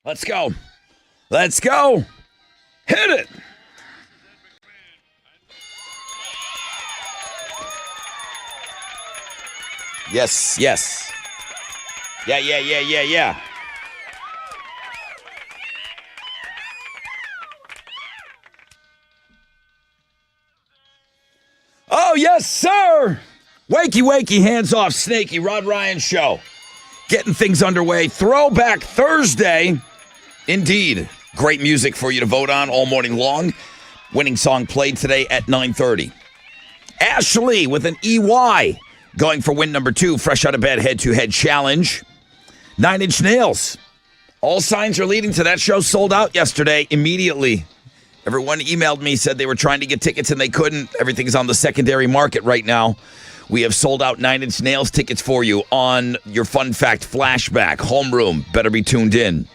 Let's go. Let's go. Hit it. Yes, yes. Yeah. Oh, yes, sir. Wakey, hands off, Snaky. Rod Ryan Show. Getting things underway. Throwback Thursday. Indeed. Great music for you to vote on all morning long. Winning song played today at 9:30. Ashley with an EY going for win number 2. Fresh out of bed, head-to-head challenge. 9 Inch Nails. All signs are leading to that show sold out yesterday immediately. Everyone emailed me, said they were trying to get tickets and they couldn't. Everything's on the secondary market right now. We have sold out 9 Inch Nails tickets for you on your Fun Fact Flashback. Homeroom. Better be tuned in.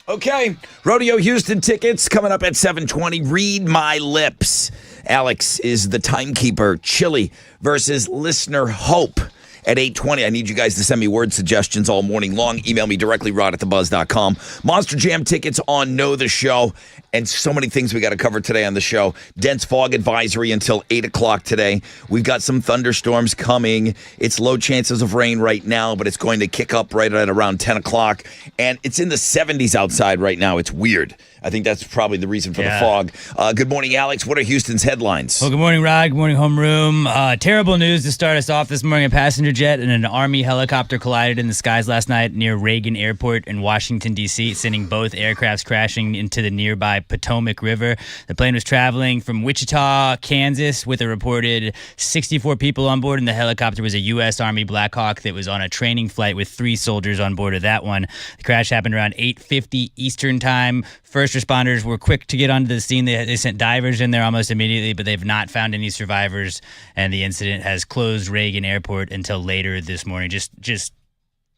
Okay. Rodeo Houston tickets coming up at 7:20. Read My Lips. Alex is the timekeeper. Chili versus Listener Hope at 8:20. I need you guys to send me word suggestions all morning long. Email me directly, rod@thebuzz.com. Monster Jam tickets on Know the Show. And so many things we got to cover today on the show. Dense fog advisory until 8 o'clock today. We've got some thunderstorms coming. It's low chances of rain right now, but it's going to kick up right at around 10 o'clock. And it's in the 70s outside right now. It's weird. I think that's probably the reason for the fog. Good morning, Alex. What are Houston's headlines? Well, good morning, Rod. Good morning, homeroom. Terrible news to start us off this morning. A passenger jet and an Army helicopter collided in the skies last night near Reagan Airport in Washington, D.C., sending both aircrafts crashing into the nearby Potomac River. The plane was traveling from Wichita, Kansas, with a reported 64 people on board, and the helicopter was a U.S. Army Black Hawk that was on a training flight with 3 soldiers on board of that one. The crash happened around 8:50 Eastern Time. First responders were quick to get onto the scene. They sent divers in there almost immediately, but they've not found any survivors, and the incident has closed Reagan Airport until later this morning. Just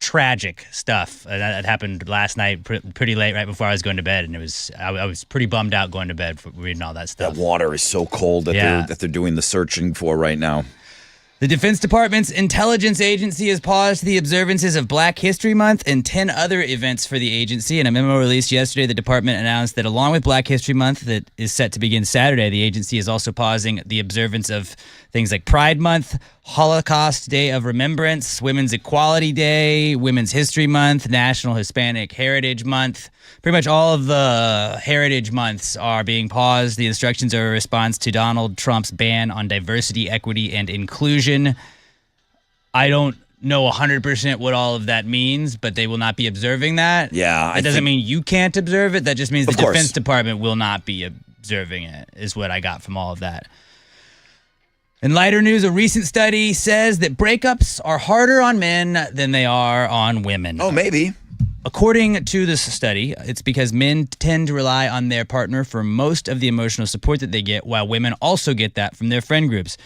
tragic stuff. That happened last night pretty late, right before I was going to bed, and I was pretty bummed out going to bed for reading all that stuff. That water is so cold that they're doing the searching for right now. The Defense Department's intelligence agency has paused the observances of Black History Month and 10 other events for the agency. In a memo released yesterday, the department announced that along with Black History Month that is set to begin Saturday, the agency is also pausing the observance of things like Pride Month, Holocaust Day of Remembrance, Women's Equality Day, Women's History Month, National Hispanic Heritage Month. Pretty much all of the heritage months are being paused. The instructions are a response to Donald Trump's ban on diversity, equity, and inclusion. I don't know 100% what all of that means, but they will not be observing that. Yeah. That doesn't mean you can't observe it. That just means the Defense Department will not be observing it, is what I got from all of that. In lighter news, a recent study says that breakups are harder on men than they are on women. Oh, maybe. According to this study, it's because men tend to rely on their partner for most of the emotional support that they get, while women also get that from their friend groups.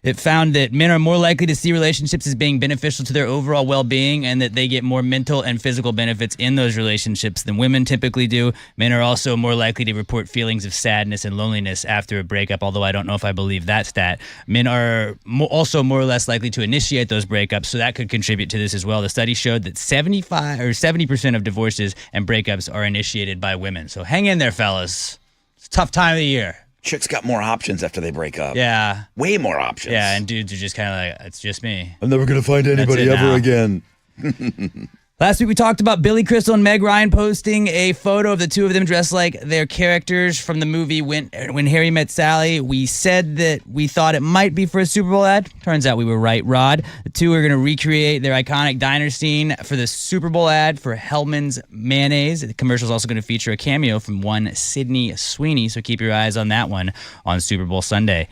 It found that men are more likely to see relationships as being beneficial to their overall well-being and that they get more mental and physical benefits in those relationships than women typically do. Men are also more likely to report feelings of sadness and loneliness after a breakup, although I don't know if I believe that stat. Men are also more or less likely to initiate those breakups, so that could contribute to this as well. The study showed that 70% of divorces and breakups are initiated by women. So hang in there, fellas. It's a tough time of the year. Chicks got more options after they break up. Yeah. Way more options. Yeah, and dudes are just kind of like, it's just me. I'm never going to find anybody ever again. Last week we talked about Billy Crystal and Meg Ryan posting a photo of the two of them dressed like their characters from the movie When Harry Met Sally. We said that we thought it might be for a Super Bowl ad. Turns out we were right, Rod. The two are going to recreate their iconic diner scene for the Super Bowl ad for Hellman's Mayonnaise. The commercial is also going to feature a cameo from one Sydney Sweeney, so keep your eyes on that one on Super Bowl Sunday.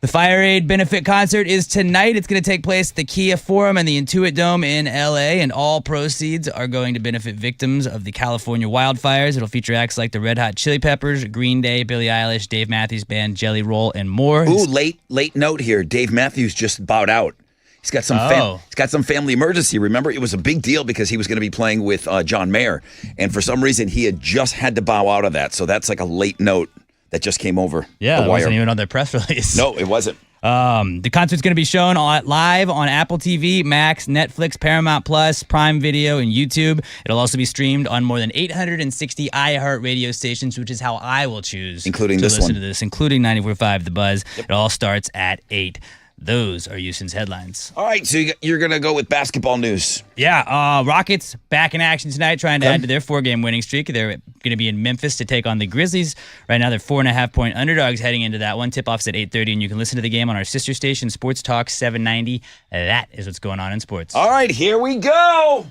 The Fire Aid benefit concert is tonight. It's going to take place at the Kia Forum and the Intuit Dome in L.A., and all proceeds are going to benefit victims of the California wildfires. It'll feature acts like the Red Hot Chili Peppers, Green Day, Billie Eilish, Dave Matthews Band, Jelly Roll, and more. Ooh, late note here. Dave Matthews just bowed out. He's got some family emergency. Remember, it was a big deal because he was going to be playing with John Mayer, and for some reason, he had just had to bow out of that. So that's like a late note that just came over the wire. It wasn't even on their press release. No, it wasn't. The concert's going to be shown live on Apple TV, Max, Netflix, Paramount Plus, Prime Video, and YouTube. It'll also be streamed on more than 860 iHeartRadio stations, which is how I will choose including to this listen one. to this, including 94.5 The Buzz. Yep. It all starts at 8. Those are Houston's headlines. All right, so you're going to go with basketball news. Yeah, Rockets back in action tonight, trying to add to their 4-game winning streak. They're going to be in Memphis to take on the Grizzlies. Right now, they're 4.5-point underdogs heading into that one. Tip-off's at 8:30, and you can listen to the game on our sister station, Sports Talk 790. That is what's going on in sports. All right, here we go.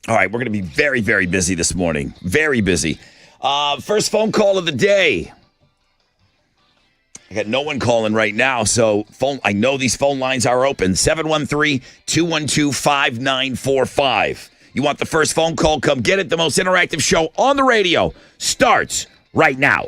All right, we're going to be very, very busy this morning. Very busy. First phone call of the day. I got no one calling right now, so I know these phone lines are open. 713-212-5945. You want the first phone call? Come get it. The most interactive show on the radio starts right now.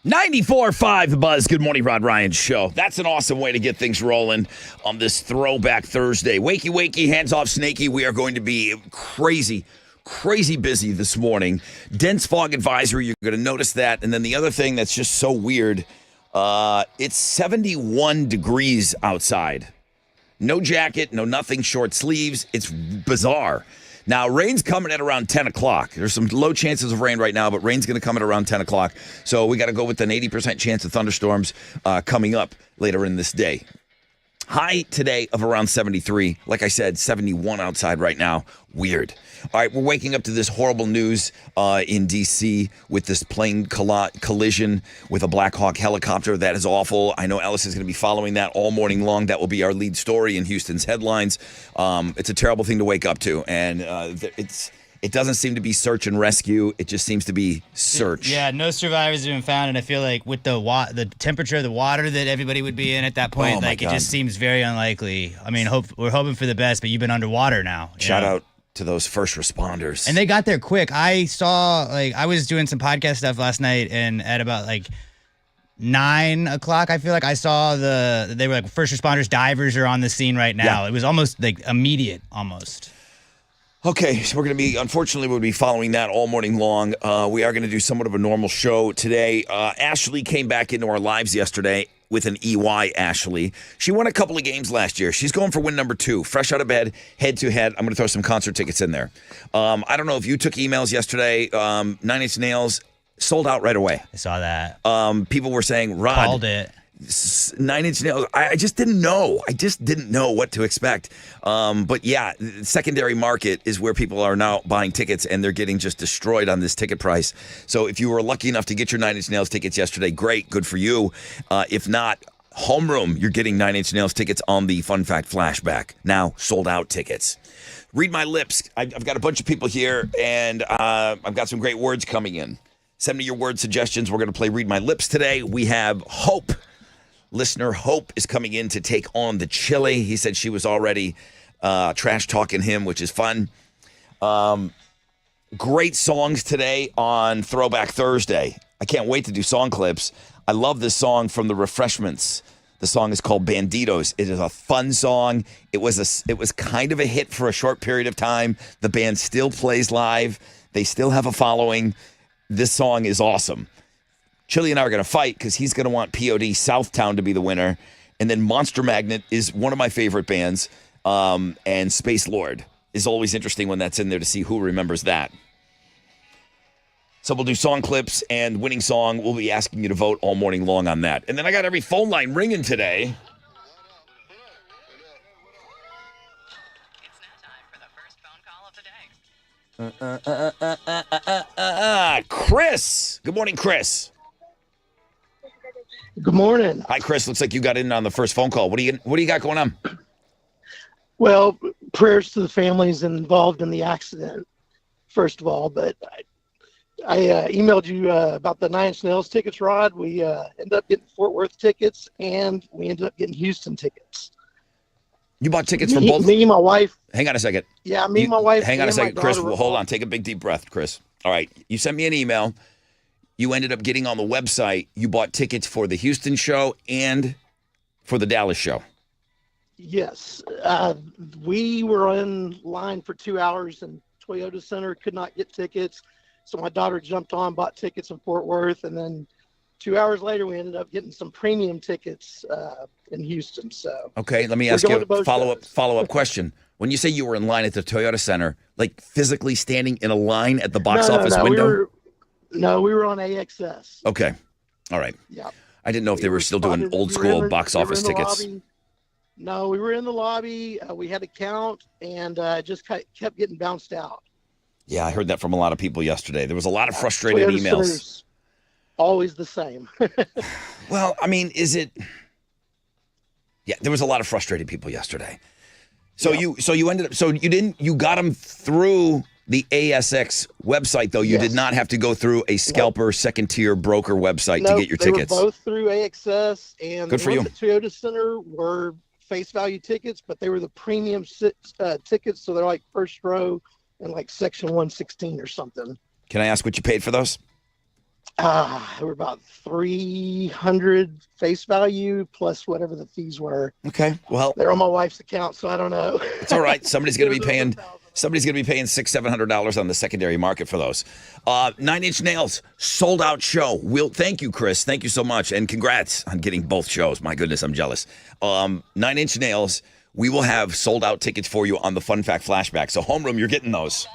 .94.5 The Buzz. Good morning, Rod Ryan Show. That's an awesome way to get things rolling on this Throwback Thursday. Wakey, wakey, hands off, snaky. We are going to be crazy busy this morning. Dense fog advisory. You're going to notice that. And then the other thing that's just so weird, it's 71 degrees outside. No jacket, no nothing, short sleeves. It's bizarre. Now, rain's coming at around 10 o'clock. There's some low chances of rain right now, but rain's going to come at around 10 o'clock. So we got to go with an 80% chance of thunderstorms coming up later in this day. High today of around 73. Like I said, 71 outside right now. Weird. All right, we're waking up to this horrible news in D.C. with this plane collision with a Black Hawk helicopter. That is awful. I know Ellis is going to be following that all morning long. That will be our lead story in Houston's headlines. It's a terrible thing to wake up to, and It doesn't seem to be search and rescue. It just seems to be search. Yeah, no survivors have been found, and I feel like with the temperature of the water that everybody would be in at that point, Oh, it just seems very unlikely. I mean, we're hoping for the best, but you've been underwater now. Shout out to those first responders. And they got there quick. I saw, I was doing some podcast stuff last night, and at about 9 o'clock, I feel like I saw they were like, first responders, divers are on the scene right now. Yeah. It was almost immediate, almost. Okay, so unfortunately, we'll be following that all morning long. We are going to do somewhat of a normal show today. Ashley came back into our lives yesterday with an EY, Ashley. She won a couple of games last year. She's going for win number 2. Fresh out of bed, head to head. I'm going to throw some concert tickets in there. I don't know if you took emails yesterday. 9 Inch Nails sold out right away. I saw that. People were saying, Rod. Called it. 9 Inch Nails. I just didn't know. I just didn't know what to expect. But yeah, the secondary market is where people are now buying tickets, and they're getting just destroyed on this ticket price. So if you were lucky enough to get your 9 Inch Nails tickets yesterday, great, good for you. If not, homeroom, you're getting 9 Inch Nails tickets on the Fun Fact Flashback. Now, sold out tickets. Read my lips. I've got a bunch of people here, and I've got some great words coming in. Send me your word suggestions. We're going to play Read My Lips today. We have Hope. Listener Hope is coming in to take on the chili. He said she was already trash talking him, which is fun. Great songs today on Throwback Thursday. I can't wait to do song clips. I love this song from the Refreshments. The song is called Banditos. It is a fun song. It was kind of a hit for a short period of time. The band still plays live. They still have a following. This song is awesome. Chili and I are going to fight because he's going to want POD Southtown to be the winner. And then Monster Magnet is one of my favorite bands. And Space Lord is always interesting when that's in there to see who remembers that. So we'll do song clips and winning song. We'll be asking you to vote all morning long on that. And then I got every phone line ringing today. It's now time for the first phone call of the day. Chris. Good morning, Chris. Good morning. Hi, Chris. Looks like you got in on the first phone call. What do you got going on? Well, prayers to the families involved in the accident, first of all. But I emailed you about the 9 Inch Nails tickets, Rod. We ended up getting Fort Worth tickets, and we ended up getting Houston tickets. You bought tickets for both? Me and my wife. Hang on a second. Yeah, me and my wife. Hang on a second, Chris. Well, Hold on. Take a big, deep breath, Chris. All right. You sent me an email. You ended up getting on the website. You bought tickets for the Houston show and for the Dallas show. Yes. We were in line for 2 hours in Toyota Center, could not get tickets. So my daughter jumped on, bought tickets in Fort Worth, and then 2 hours later, we ended up getting some premium tickets in Houston. So okay, let me ask you a follow-up question. When you say you were in line at the Toyota Center, like physically standing in a line at the box office window? We were on AXS. Okay. All right. Yeah. I didn't know if they were still doing old school box office tickets. Lobby. No, we were in the lobby. We had a count, and just kept getting bounced out. Yeah, I heard that from a lot of people yesterday. There was a lot of frustrated Toyota emails. Center's always the same. Well, I mean, is it? Yeah, there was a lot of frustrated people yesterday. So you got them through the ASX website, though. You did not have to go through a scalper second tier broker website to get your tickets. They were both through AXS, and good for you. The Toyota Center were face value tickets, but they were the premium tickets, so they're like first row and like section 116 or something. Can I ask what you paid for those? They were about $300 face value plus whatever the fees were. Okay, well, they're on my wife's account, so I don't know. It's all right. Somebody's going to be paying $600-700 on the secondary market for those. 9 Inch Nails sold out show. Thank you, Chris. Thank you so much, and congrats on getting both shows. My goodness, I'm jealous. 9 Inch Nails. We will have sold out tickets for you on the Fun Fact Flashback. So homeroom, you're getting those.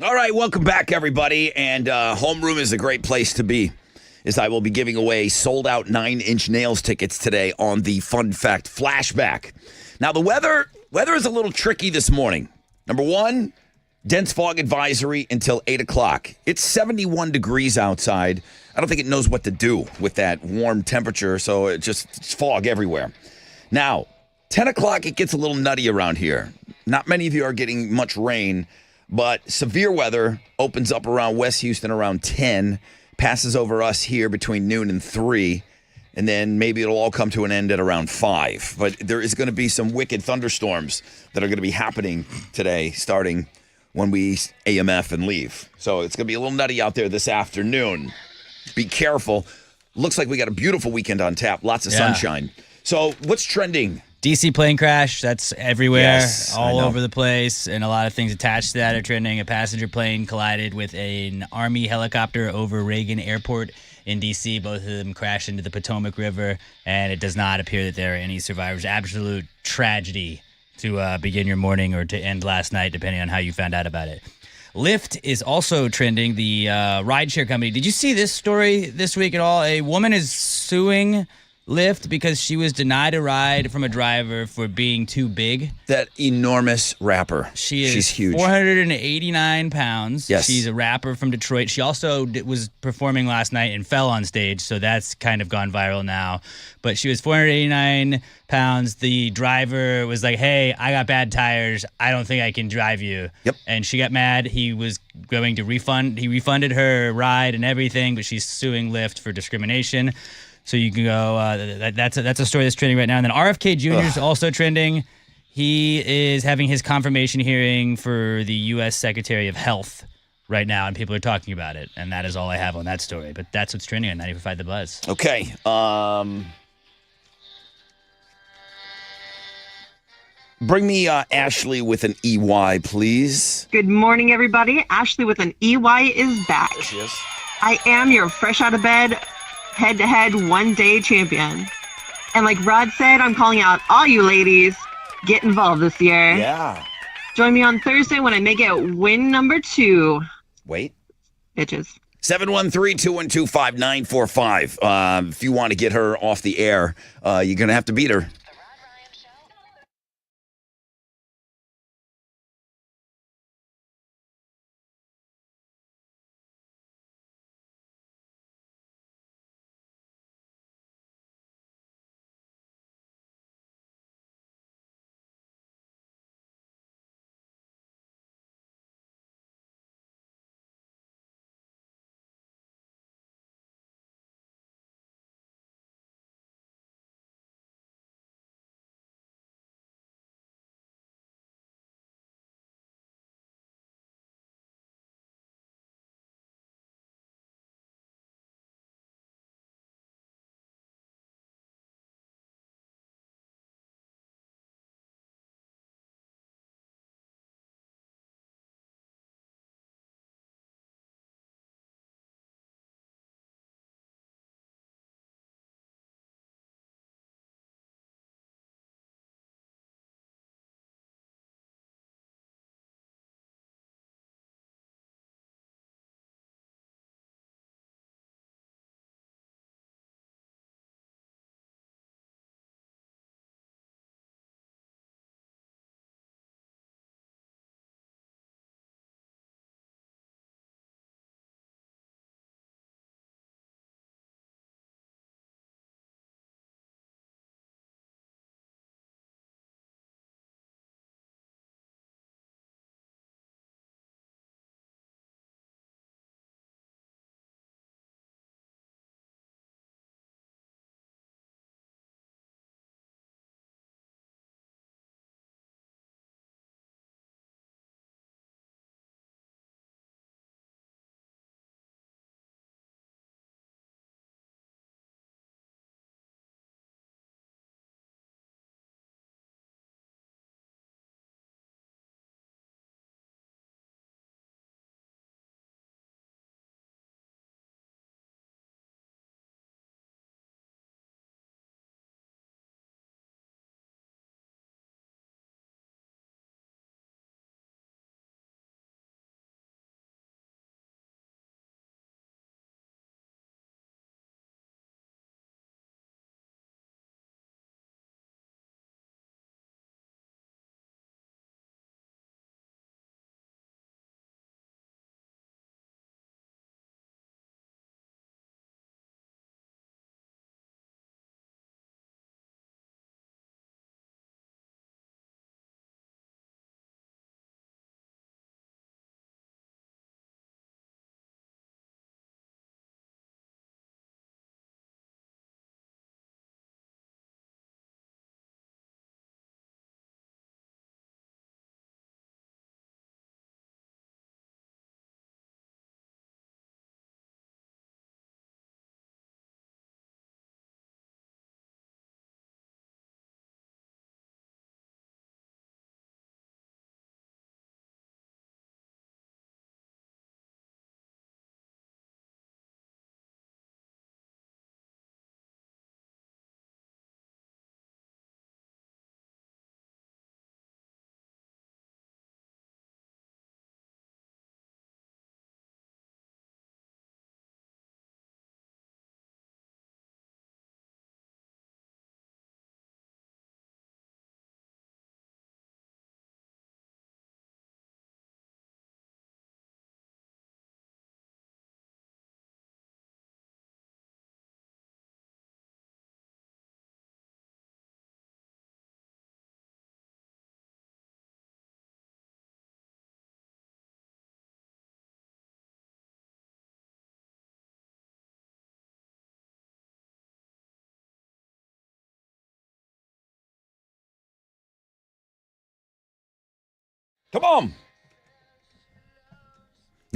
All right, welcome back, everybody. And homeroom is a great place to be, as I will be giving away sold-out 9-inch nails tickets today on the Fun Fact Flashback. Now, the weather is a little tricky this morning. Number one, dense fog advisory until 8 o'clock. It's 71 degrees outside. I don't think it knows what to do with that warm temperature, so it's fog everywhere. Now, 10 o'clock, it gets a little nutty around here. Not many of you are getting much rain, but severe weather opens up around West Houston around 10, passes over us here between noon and 3, and then maybe it'll all come to an end at around 5. But there is going to be some wicked thunderstorms that are going to be happening today, starting when we AMF and leave. So it's going to be a little nutty out there this afternoon. Be careful. Looks like we got a beautiful weekend on tap. Lots of sunshine. So what's trending? DC plane crash, that's everywhere, Yes, all over the place, and a lot of things attached to that are trending. A passenger plane collided with an Army helicopter over Reagan Airport in DC. Both of them crashed into the Potomac River, and it does not appear that there are any survivors. Absolute tragedy to begin your morning or to end last night, depending on how you found out about it. Lyft is also trending, the rideshare company. Did you see this story this week at all? A woman is suing Lyft because she was denied a ride from a driver for being too big. That enormous rapper. She's huge. 489 pounds. Yes. She's a rapper from Detroit. She also was performing last night and fell on stage, so that's kind of gone viral now. But she was 489 pounds. The driver was like, hey, I got bad tires. I don't think I can drive you. Yep. And she got mad. He was going to refund. He refunded her ride and everything, but she's suing Lyft for discrimination. So you can go, that's a story that's trending right now. And then RFK Jr. is also trending. He is having his confirmation hearing for the U.S. Secretary of Health right now, and people are talking about it. And that is all I have on that story. But that's what's trending on 95.5 The Buzz. Okay. Bring me Ashley with an EY, please. Good morning, everybody. Ashley with an EY is back. There she is. I am your fresh out of bed, head-to-head one-day champion. And like Rod said, I'm calling out all you ladies. Get involved this year. Yeah. Join me on Thursday when I make it win number 2. Wait. Bitches. 713-212-5945. If you want to get her off the air, you're going to have to beat her. Come on.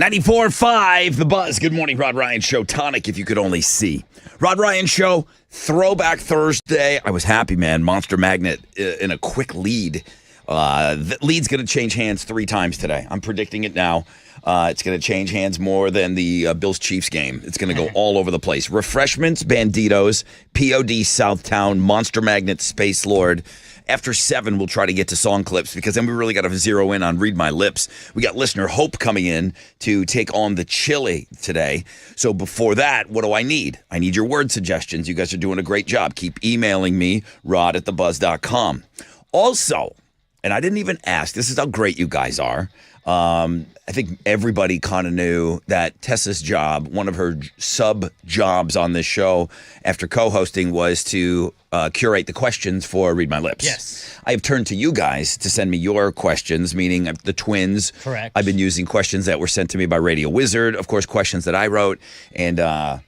94.5, The Buzz. Good morning, Rod Ryan Show. Tonic, if you could only see. Rod Ryan Show, Throwback Thursday. I was happy, man. Monster Magnet in a quick lead. The lead's going to change hands 3 times today. I'm predicting it now. It's going to change hands more than the Bills-Chiefs game. It's going to go all over the place. Refreshments, Banditos, POD Southtown, Monster Magnet, Space Lord. After 7, we'll try to get to song clips because then we really got to zero in on Read My Lips. We got listener Hope coming in to take on the chili today. So before that, what do I need? I need your word suggestions. You guys are doing a great job. Keep emailing me, rod@thebuzz.com. Also, and I didn't even ask, this is how great you guys are. I think everybody kind of knew that Tessa's job, one of her sub-jobs on this show after co-hosting was to curate the questions for Read My Lips. Yes. I have turned to you guys to send me your questions, meaning the twins. Correct. I've been using questions that were sent to me by Radio Wizard, of course, questions that I wrote, and I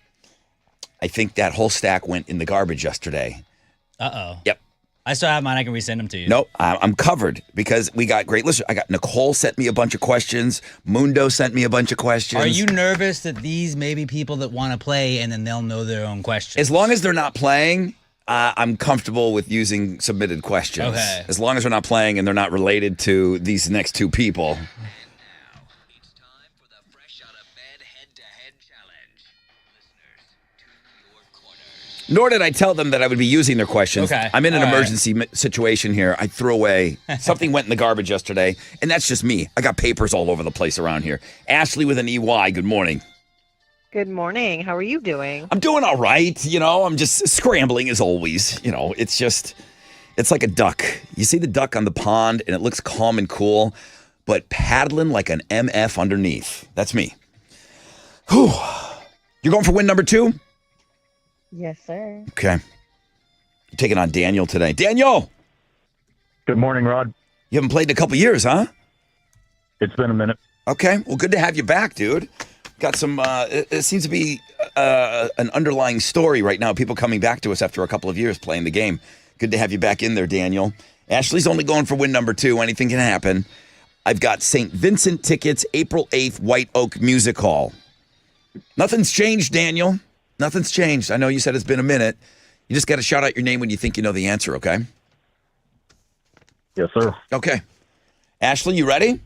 think that whole stack went in the garbage yesterday. Uh-oh. Yep. I still have mine. I can resend them to you. Nope, I'm covered because we got great listeners. I got Nicole sent me a bunch of questions. Mundo sent me a bunch of questions. Are you nervous that these may be people that want to play and then they'll know their own questions? As long as they're not playing, I'm comfortable with using submitted questions. Okay. As long as they're not playing and they're not related to these next 2 people. It's time for the Fresh Out of Bed head-to-head challenge. Listeners, to your corners. Nor did I tell them that I would be using their questions. Okay. I'm in an All right. emergency situation here. I threw away. Something went in the garbage yesterday, and that's just me. I got papers all over the place around here. Ashley with an EY, good morning. Good morning. How are you doing? I'm doing all right. I'm just scrambling as always. It's like a duck. You see the duck on the pond and it looks calm and cool, but paddling like an MF underneath. That's me. Whew. You're going for win number 2? Yes, sir. Okay. You're taking on Daniel today. Daniel, Good morning, Rod. you haven't played in a couple years, huh? It's been a minute. Okay. Well, good to have you back, dude. Got some, it seems to be an underlying story right now. People coming back to us after a couple of years playing the game. Good to have you back in there, Daniel. Ashley's only going for win number 2. Anything can happen. I've got St. Vincent tickets, April 8th, White Oak Music Hall. Nothing's changed, Daniel. Nothing's changed. I know you said it's been a minute. You just got to shout out your name when you think you know the answer, okay? Yes, sir. Okay. Ashley, you ready?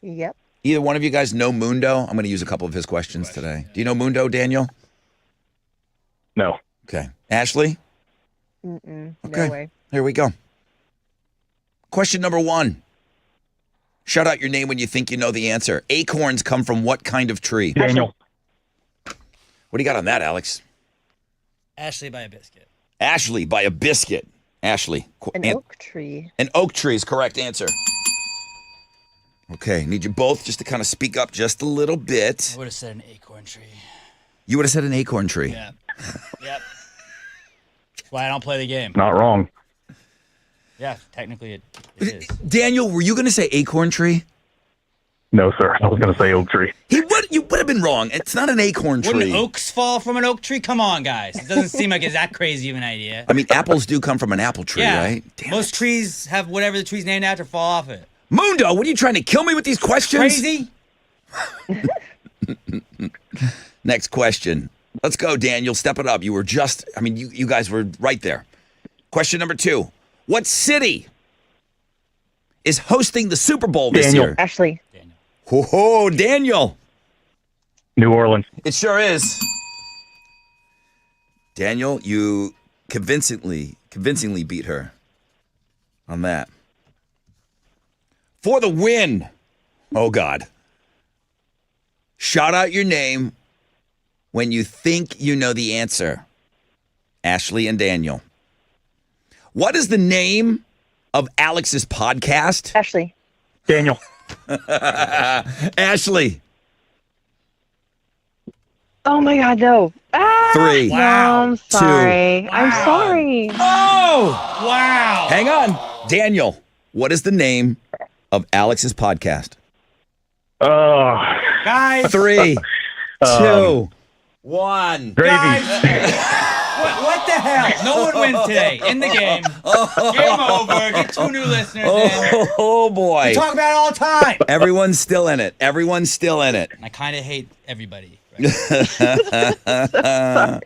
Yep. Either one of you guys know Mundo? I'm going to use a couple of his questions today. Do you know Mundo, Daniel? No. Okay. Ashley? Mm-mm. Okay. No way. Here we go. Question number 1. Shout out your name when you think you know the answer. Acorns come from what kind of tree? Daniel. What do you got on that, Alex? Ashley by a biscuit. Ashley by a biscuit. Ashley. An oak tree. An oak tree is correct answer. Okay, need you both just to kind of speak up just a little bit. I would have said an acorn tree. You would have said an acorn tree. Yeah. Yep. That's why I don't play the game. Not wrong. Yeah, technically it is. Daniel, were you going to say acorn tree? No, sir. I was going to say oak tree. You would have been wrong. It's not an acorn tree. Wouldn't oaks fall from an oak tree? Come on, guys. It doesn't seem like it's that crazy of an idea. I mean, apples do come from an apple tree, Yeah. right? Damn Most it. trees have whatever the tree's named after fall off it. Mundo, what are you trying to kill me with these questions? Crazy? Next question. Let's go, Daniel. Step it up. You were just, you guys were right there. Question number 2. What city is hosting the Super Bowl this Daniel. year? Ashley. Ho, Daniel. New Orleans. It sure is. Daniel, you convincingly beat her on that. For the win. Oh, God. Shout out your name when you think you know the answer. Ashley and Daniel. What is the name of Alex's podcast? Ashley. Daniel. Ashley. Oh my God, no. Ah, 3. No, I'm sorry. I'm sorry. Oh! Wow. Hang on. Daniel, what is the name of Alex's podcast? Guys. 3, 2, 1. Gravy. Guys. What the hell? No one wins today in the game. Game over. Get 2 new listeners in. Oh boy. We talk about it all the time. Everyone's still in it. Everyone's still in it. I kind of hate everybody. Right? Sorry.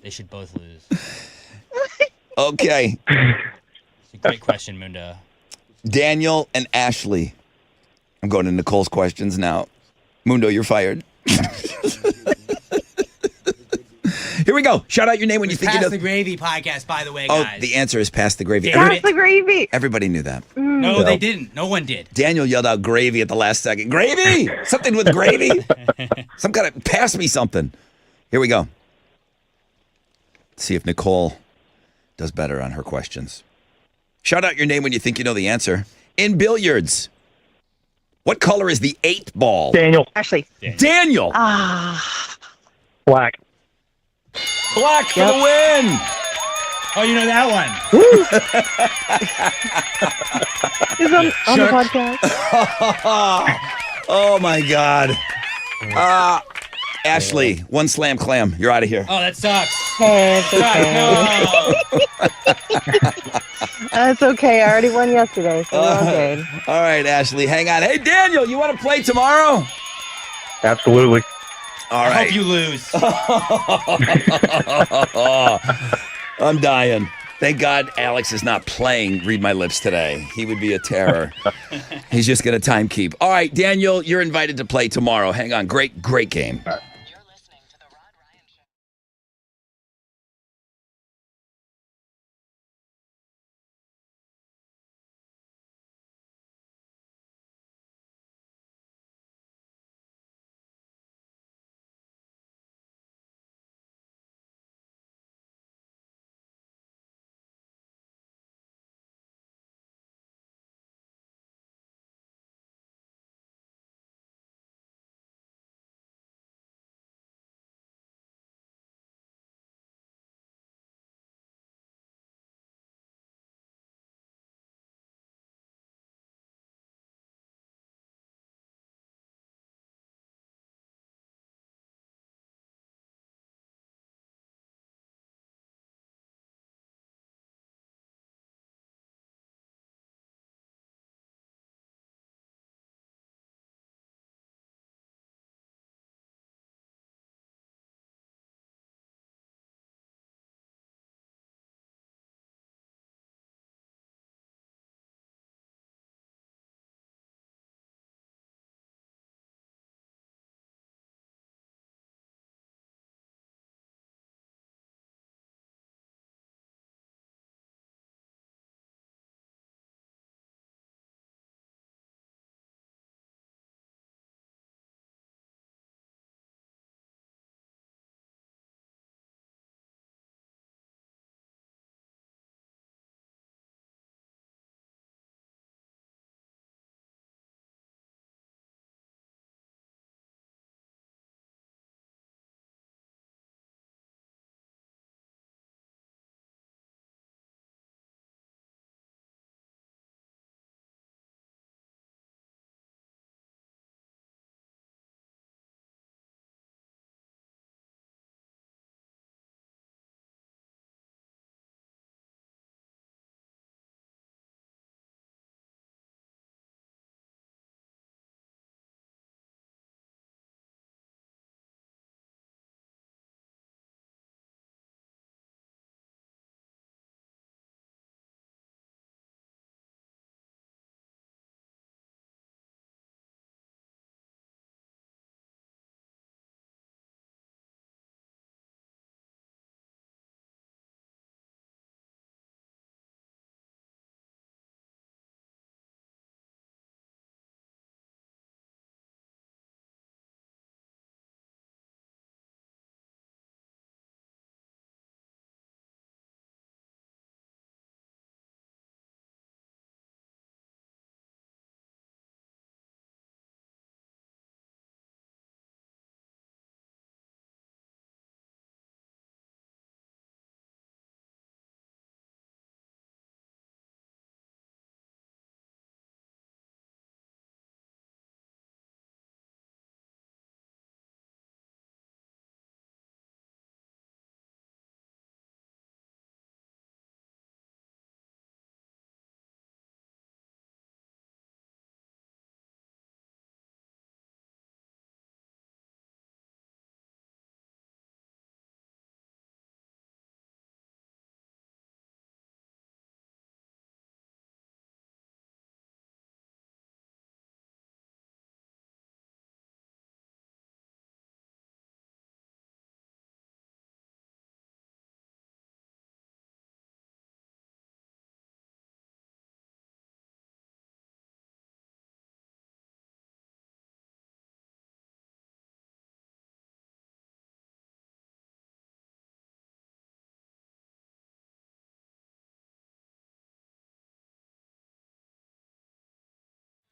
They should both lose. Okay. It's a great question, Mundo. Daniel and Ashley. I'm going to Nicole's questions now. Mundo, you're fired. Here we go. Shout out your name when you think you Pass know. the Gravy podcast, by the way, Oh, guys. the answer is pass the gravy. Damn Pass the gravy. Everybody knew that. No, they didn't. No one did. Daniel yelled out gravy at the last second. Gravy! Something with gravy? Some kind of, pass me something. Here we go. Let's see if Nicole does better on her questions. Shout out your name when you think you know the answer. In billiards, what color is the 8 ball? Daniel. Ashley. Daniel! Black. Black for the win! Oh, you know that one. Is on the podcast. Oh my God. Ashley, 1 slam clam. You're out of here. Oh, that sucks. Hey, it's okay. No. That's okay. I already won yesterday, so we're all good. All right, Ashley, hang on. Hey, Daniel, you want to play tomorrow? Absolutely. All I right. hope you lose. I'm dying. Thank God Alex is not playing Read My Lips today. He would be a terror. He's just going to time keep. All right, Daniel, you're invited to play tomorrow. Hang on. Great game.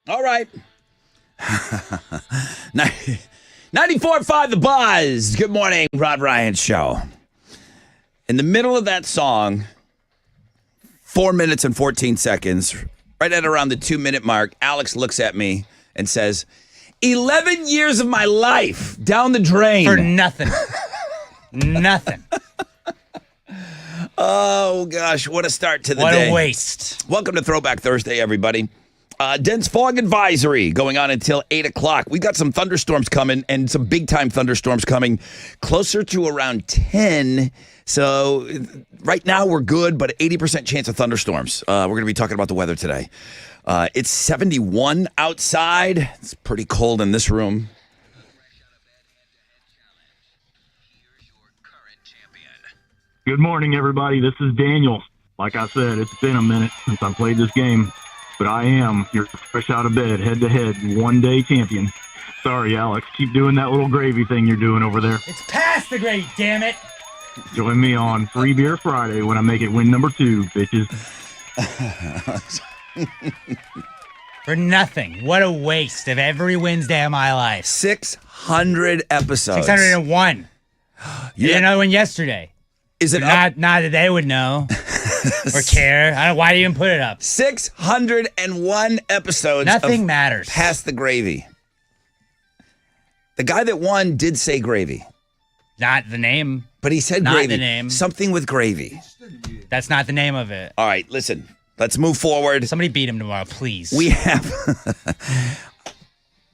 All right. 94.5 The Buzz. Good morning, Rod Ryan Show. In the middle of that song, 4 minutes and 14 seconds, right at around the 2-minute mark, Alex looks at me and says, 11 years of my life down the drain. For nothing. Nothing. Oh, gosh, what a start to the What day. a waste. Welcome to Throwback Thursday, everybody. Dense fog advisory going on until 8 o'clock. We've got some thunderstorms coming and some big-time thunderstorms coming closer to around 10. So right now we're good, but 80% chance of thunderstorms. We're going to be talking about the weather today. It's 71 outside. It's pretty cold in this room. Good morning, everybody. This is Daniel. Like I said, it's been a minute since I played this game, but I am your fresh out of bed, head-to-head, one-day champion. Sorry, Alex. Keep doing that little gravy thing you're doing over there. It's past the grade, damn it. Join me on Free Beer Friday when I make it win number 2, bitches. For nothing. What a waste of every Wednesday of my life. 600 episodes. 601. You did another one yesterday. Is it up? Not that they would know or care. I don't. Why do you even put it up? 601 episodes. Nothing of matters. Pass the gravy. The guy that won did say gravy, Not the name. but he said Not gravy. the name. Something with gravy. That's not the name of it. All right, listen. Let's move forward. Somebody beat him tomorrow, please. We have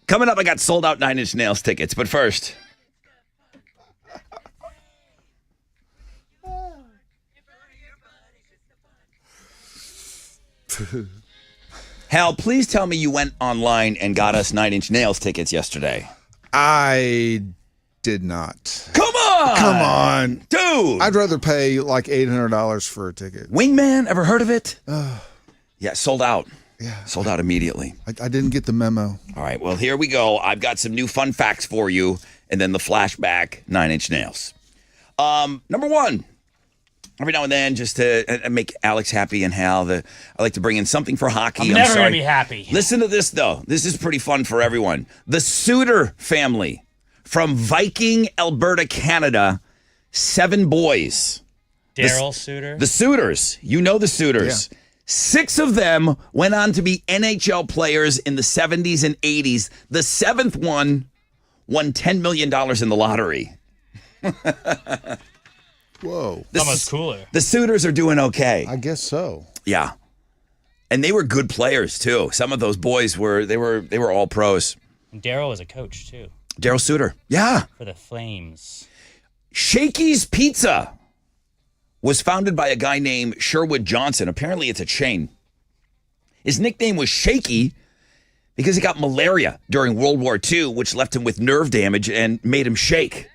coming up. I got sold out 9 Inch Nails tickets, but first. Hal, please tell me you went online and got us 9 Inch Nails tickets yesterday. I did not. Come on! Come on. Dude! I'd rather pay like $800 for a ticket. Wingman, ever heard of it? Yeah, sold out. Yeah. Sold out immediately. I didn't get the memo. All right, well, here we go. I've got some new fun facts for you, and then the flashback 9 Inch Nails. Number one. Every now and then, just to make Alex happy and Hal, I like to bring in something for hockey. I'm never sorry. going to be happy. Listen to this, though. This is pretty fun for everyone. The Suter family from Viking, Alberta, Canada, 7 boys. Daryl Suter. The Suters. You know the Suters. Yeah. 6 of them went on to be NHL players in the 70s and 80s. The 7th one won $10 million in the lottery. Whoa. Almost cooler. The Suters are doing okay. I guess so. Yeah. And they were good players too. Some of those boys were all pros. And Daryl was a coach, too, Daryl Suter. Yeah. for the Flames. Shakey's Pizza was founded by a guy named Sherwood Johnson. Apparently it's a chain. His nickname was Shaky because he got malaria during World War II, which left him with nerve damage and made him shake.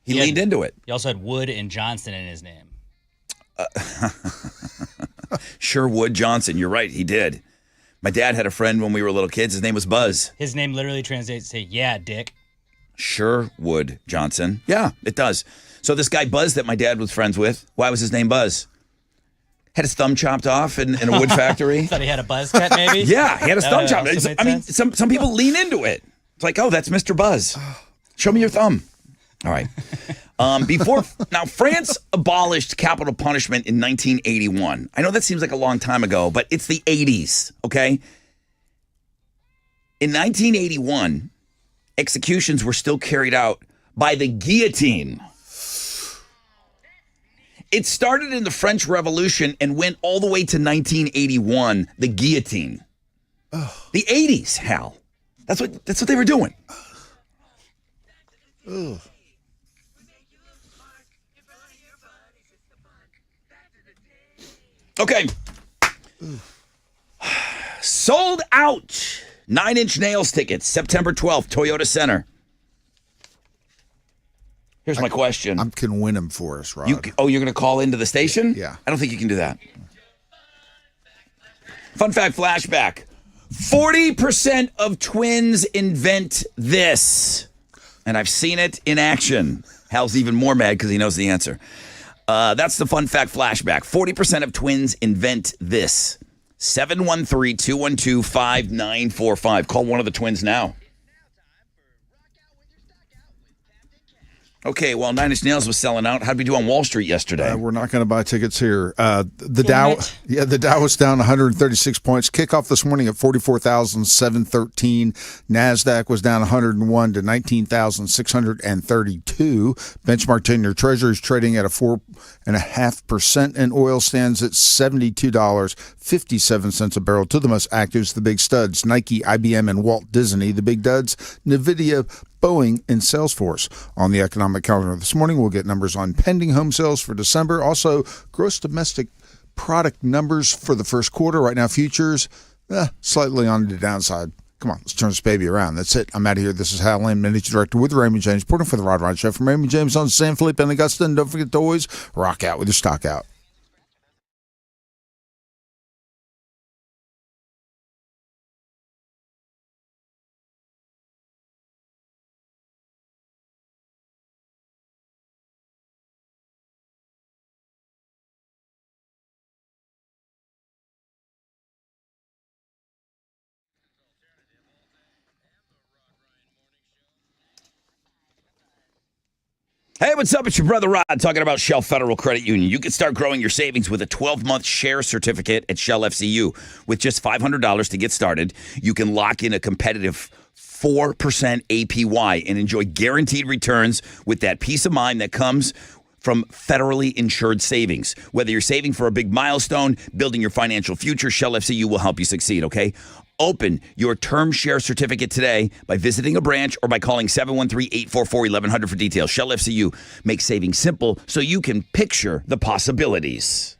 He leaned into it. He also had Wood and Johnson in his name. Sherwood Johnson. You're right. He did. My dad had a friend when we were little kids. His name was Buzz. His name literally translates to, yeah, dick. Sherwood Johnson. Yeah, it does. So this guy Buzz that my dad was friends with, why was his name Buzz? Had his thumb chopped off in a wood factory. Thought he had a buzz cut, maybe? Yeah, he had his thumb chopped. also made I mean, sense. some people lean into it. It's like, oh, that's Mr. Buzz. Show me your thumb. All right. Now, France abolished capital punishment in 1981. I know that seems like a long time ago, but it's the 80s, okay? In 1981, executions were still carried out by the guillotine. It started in the French Revolution and went all the way to 1981, the guillotine. The 80s, Hal. That's what they were doing. Ugh. Okay. Sold out 9 Inch Nails tickets, September 12th, Toyota Center. Here's my question. I can win them for us, Rod. You're going to call into the station? Yeah. I don't think you can do that. Fun fact flashback. 40% of twins invent this. And I've seen it in action. Hal's even more mad because he knows the answer. That's the fun fact flashback. 40% of twins invent this. 713-212-5945. Call one of the twins now. Okay, well, Nine Inch Nails was selling out. How'd we do on Wall Street yesterday? We're not going to buy tickets here. The Dow was down 136 points. Kickoff this morning at 44,713. Nasdaq was down 101 to 19,632. Benchmark 10-year Treasuries trading at a 4.5%, and oil stands at $72.57 a barrel. To the most actives, the big studs: Nike, IBM, and Walt Disney. The big duds: NVIDIA, Boeing, and Salesforce. On the economic calendar this morning, we'll get numbers on pending home sales for December. Also, gross domestic product numbers for the first quarter. Right now, futures slightly on the downside. Come on, let's turn this baby around. That's it. I'm out of here. This is Hal Lane, Managing Director with Raymond James, reporting for the Rod Ryan Show from Raymond James on San Felipe and Augusta. And don't forget to always rock out with your stock out. Hey, what's up? It's your brother Rod talking about Shell Federal Credit Union. You can start growing your savings with a 12-month share certificate at Shell FCU. With just $500 to get started, you can lock in a competitive 4% APY and enjoy guaranteed returns with that peace of mind that comes from federally insured savings. Whether you're saving for a big milestone, building your financial future, Shell FCU will help you succeed, okay? Open your term share certificate today by visiting a branch or by calling 713-844-1100 for details. Shell FCU makes saving simple so you can picture the possibilities.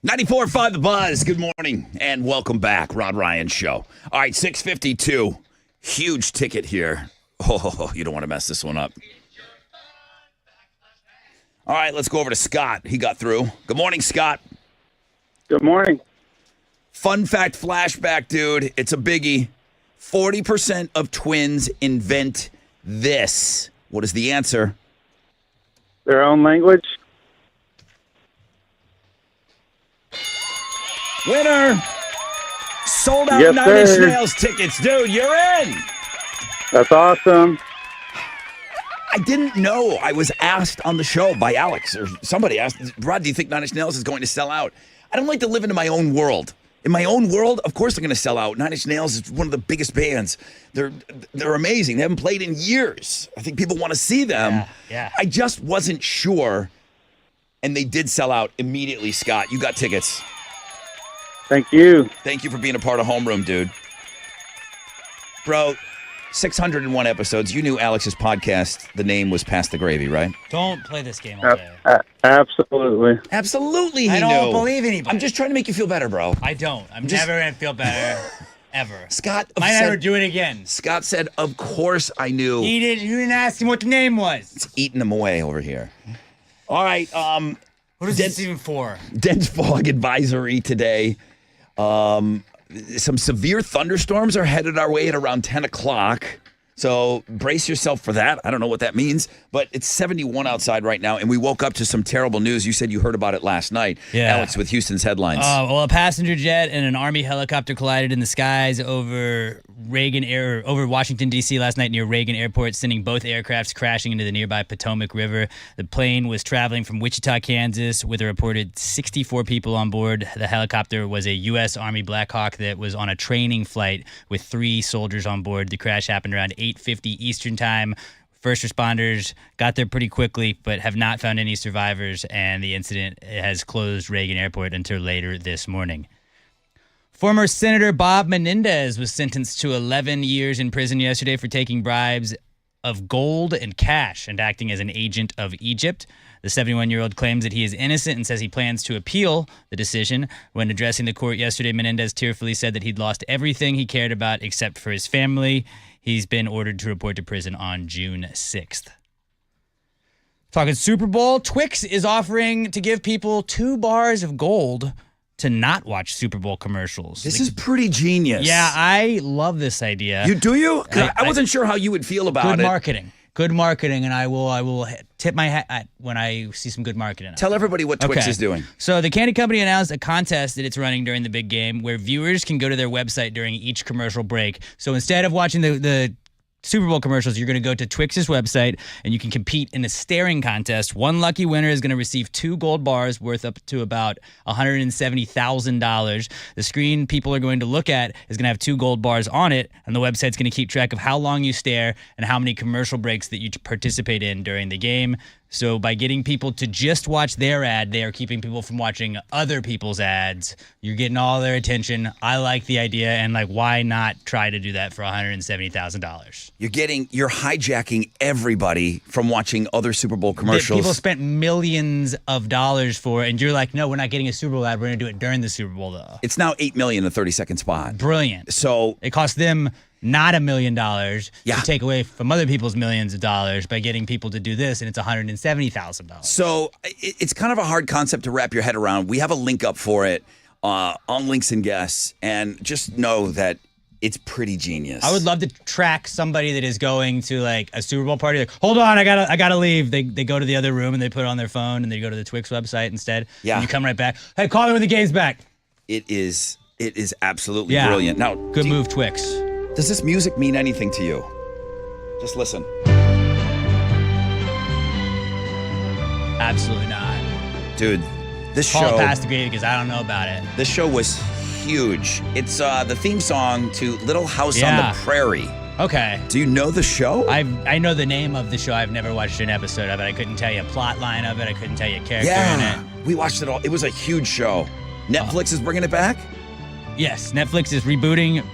94.5 The Buzz. Good morning and welcome back. Rod Ryan Show. All right, 6:52. Huge ticket here. Oh, you don't want to mess this one up. All right, let's go over to Scott. He got through. Good morning, Scott. Good morning. Fun fact flashback, dude. It's a biggie. 40% of twins invent this. What is the answer? Their own language. Winner. Sold out Yes, 9 Inch sir. Nails tickets. Dude, you're in. That's awesome. I didn't know. I was asked on the show by Alex, or somebody asked, Rod, do you think 9 Inch Nails is going to sell out? I don't like to live into my own world. In my own world, of course they're going to sell out. 9 Inch Nails is one of the biggest bands. They're amazing. They haven't played in years. I think people want to see them. Yeah. I just wasn't sure, and they did sell out immediately, Scott. You got tickets. Thank you. Thank you for being a part of Homeroom, dude. Bro, 601 episodes. You knew Alex's podcast, the name was Pass the Gravy, right? Don't play this game all day. Absolutely. Absolutely, he I don't knew. believe anybody. I'm just trying to make you feel better, bro. I don't. I'm never going to feel better. Ever. Scott Might said, never do it again. Scott said, of course I knew. You didn't ask him what the name was. It's eating him away over here. All right, What is this even for? dense fog advisory today. Some severe thunderstorms are headed our way at around 10 o'clock. So brace yourself for that. I don't know what that means, but it's 71 outside right now, and we woke up to some terrible news. You said you heard about it last night, Yeah. Alex, with Houston's headlines. Well, a passenger jet and an Army helicopter collided in the skies over Washington, D.C. last night near Reagan Airport, sending both aircrafts crashing into the nearby Potomac River. The plane was traveling from Wichita, Kansas, with a reported 64 people on board. The helicopter was a U.S. Army Black Hawk that was on a training flight with 3 soldiers on board. The crash happened around 8:50 Eastern Time. First responders got there pretty quickly, but have not found any survivors, and the incident has closed Reagan Airport until later this morning. Former Senator Bob Menendez was sentenced to 11 years in prison yesterday for taking bribes of gold and cash and acting as an agent of Egypt. The 71-year-old claims that he is innocent and says he plans to appeal the decision. When addressing the court yesterday, Menendez tearfully said that he'd lost everything he cared about except for his family. He's been ordered to report to prison on June 6th. Talking Super Bowl, Twix is offering to give people 2 bars of gold to not watch Super Bowl commercials. This is pretty genius. Yeah, I love this idea. Do you? 'Cause I I- wasn't sure how you would feel about Good it. marketing. Good marketing, and I will tip my hat when I see some good marketing. Tell everybody what Twix Okay. is doing. So the candy company announced a contest that it's running during the big game where viewers can go to their website during each commercial break. So instead of watching the Super Bowl commercials, you're going to go to Twix's website and you can compete in a staring contest. One lucky winner is going to receive 2 gold bars worth up to about $170,000. The screen people are going to look at is going to have 2 gold bars on it, and the website's going to keep track of how long you stare and how many commercial breaks that you participate in during the game. So by getting people to just watch their ad, they are keeping people from watching other people's ads. You're getting all their attention. I like the idea, and why not try to do that for $170,000? You're hijacking everybody from watching other Super Bowl commercials. That people spent millions of dollars for, and you're like, no, we're not getting a Super Bowl ad. We're going to do it during the Super Bowl, though. It's now $8 million in a 30-second spot. Brilliant. So it cost them not $1 million Yeah. to take away from other people's millions of dollars by getting people to do this, and it's $170,000. So it's kind of a hard concept to wrap your head around. We have a link up for it on Links and Guests, and just know that it's pretty genius. I would love to track somebody that is going to a Super Bowl party. Hold on, I gotta leave. They go to the other room and they put it on their phone and they go to the Twix website instead. Yeah. And you come right back. Hey, call me when the game's back. It is absolutely brilliant. Now, good move, Twix. Does this music mean anything to you? Just listen. Absolutely not. Dude, this Call show... it past the gravy because I don't know about it. This show was huge. It's the theme song to Little House on the Prairie. Okay. Do you know the show? I know the name of the show. I've never watched an episode of it. I couldn't tell you a plot line of it. I couldn't tell you a character in it. We watched it all. It was a huge show. Netflix is bringing it back? Yes, Netflix is rebooting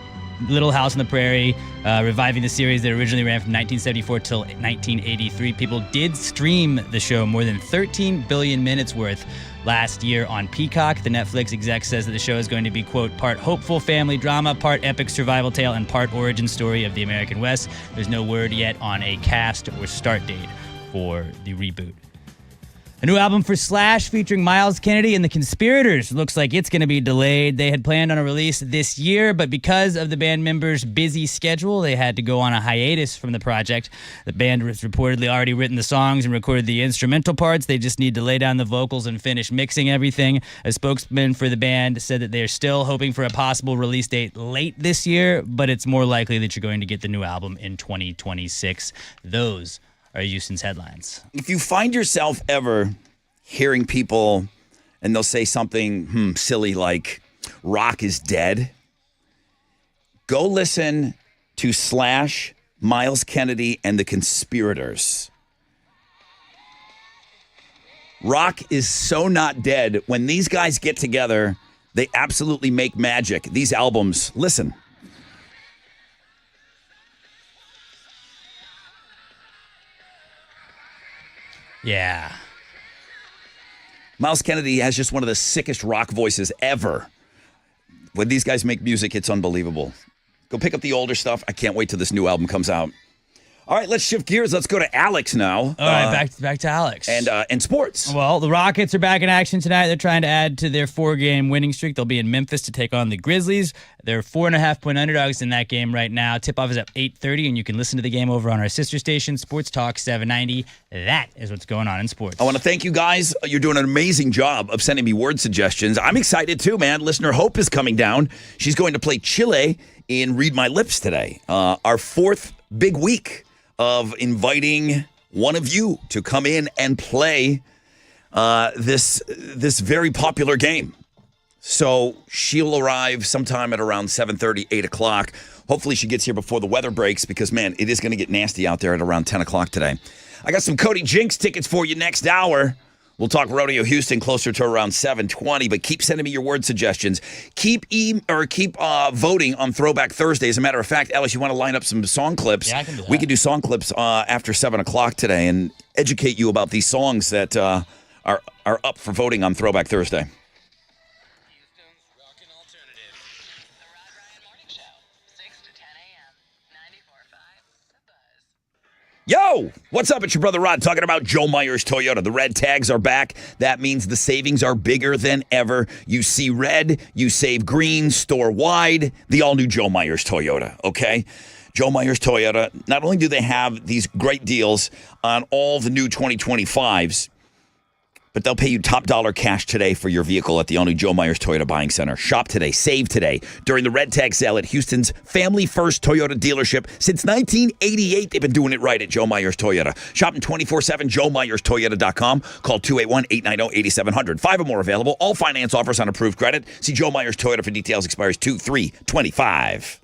Little House on the Prairie, reviving the series that originally ran from 1974 till 1983. People did stream the show more than 13 billion minutes worth. last year on Peacock. The Netflix exec says that the show is going to be, quote, part hopeful family drama, part epic survival tale, and part origin story of the American West. There's no word yet on a cast or start date for the reboot. A new album for Slash featuring Miles Kennedy and the Conspirators looks like it's going to be delayed. They had planned on a release this year, but because of the band members' busy schedule, they had to go on a hiatus from the project. The band has reportedly already written the songs and recorded the instrumental parts. They just need to lay down the vocals and finish mixing everything. A spokesman for the band said that they're still hoping for a possible release date late this year, but it's more likely that you're going to get the new album in 2026. Those are Houston's headlines. If you find yourself ever hearing people and they'll say something silly like rock is dead, go listen to Slash, Miles Kennedy, and the Conspirators. Rock is so not dead. When these guys get together, they absolutely make magic. These albums, listen. Yeah. Miles Kennedy has just one of the sickest rock voices ever. When these guys make music, it's unbelievable. Go pick up the older stuff. I can't wait till this new album comes out. All right, let's shift gears. Let's go to Alex now. All right, back to Alex. And sports. Well, the Rockets are back in action tonight. They're trying to add to their 4-game winning streak. They'll be in Memphis to take on the Grizzlies. They're 4.5-point underdogs in that game right now. Tip-off is at 8:30, and you can listen to the game over on our sister station, Sports Talk 790. That is what's going on in sports. I want to thank you guys. You're doing an amazing job of sending me word suggestions. I'm excited too, man. Listener Hope is coming down. She's going to play Chile in Read My Lips today. Our fourth big week of inviting one of you to come in and play this very popular game. So she'll arrive sometime at around 7:30, 8 o'clock. Hopefully she gets here before the weather breaks because, man, it is going to get nasty out there at around 10 o'clock today. I got some Cody Jinks tickets for you next hour. We'll talk Rodeo Houston closer to around 7:20, but keep sending me your word suggestions. Keep voting on Throwback Thursday. As a matter of fact, Ellis, you want to line up some song clips? Yeah, I can do that. We can do song clips after 7 o'clock today and educate you about these songs that are up for voting on Throwback Thursday. Houston's rockin' alternative. The Rod Ryan Morning Show, 6 to 10 a.m. 94.5 The Buzz. Yo, what's up? It's your brother Rod talking about Joe Myers Toyota. The red tags are back. That means the savings are bigger than ever. You see red, you save green, store wide. The all-new Joe Myers Toyota, okay? Joe Myers Toyota, not only do they have these great deals on all the new 2025s, but they'll pay you top dollar cash today for your vehicle at the all-new Joe Myers Toyota Buying Center. Shop today, save today during the Red Tag Sale at Houston's family-first Toyota dealership. Since 1988, they've been doing it right at Joe Myers Toyota. Shopping 24/7, JoeMyersToyota.com. Call 281-890-8700. 5 or more available. All finance offers on approved credit. See Joe Myers Toyota for details. Expires 2/3/25.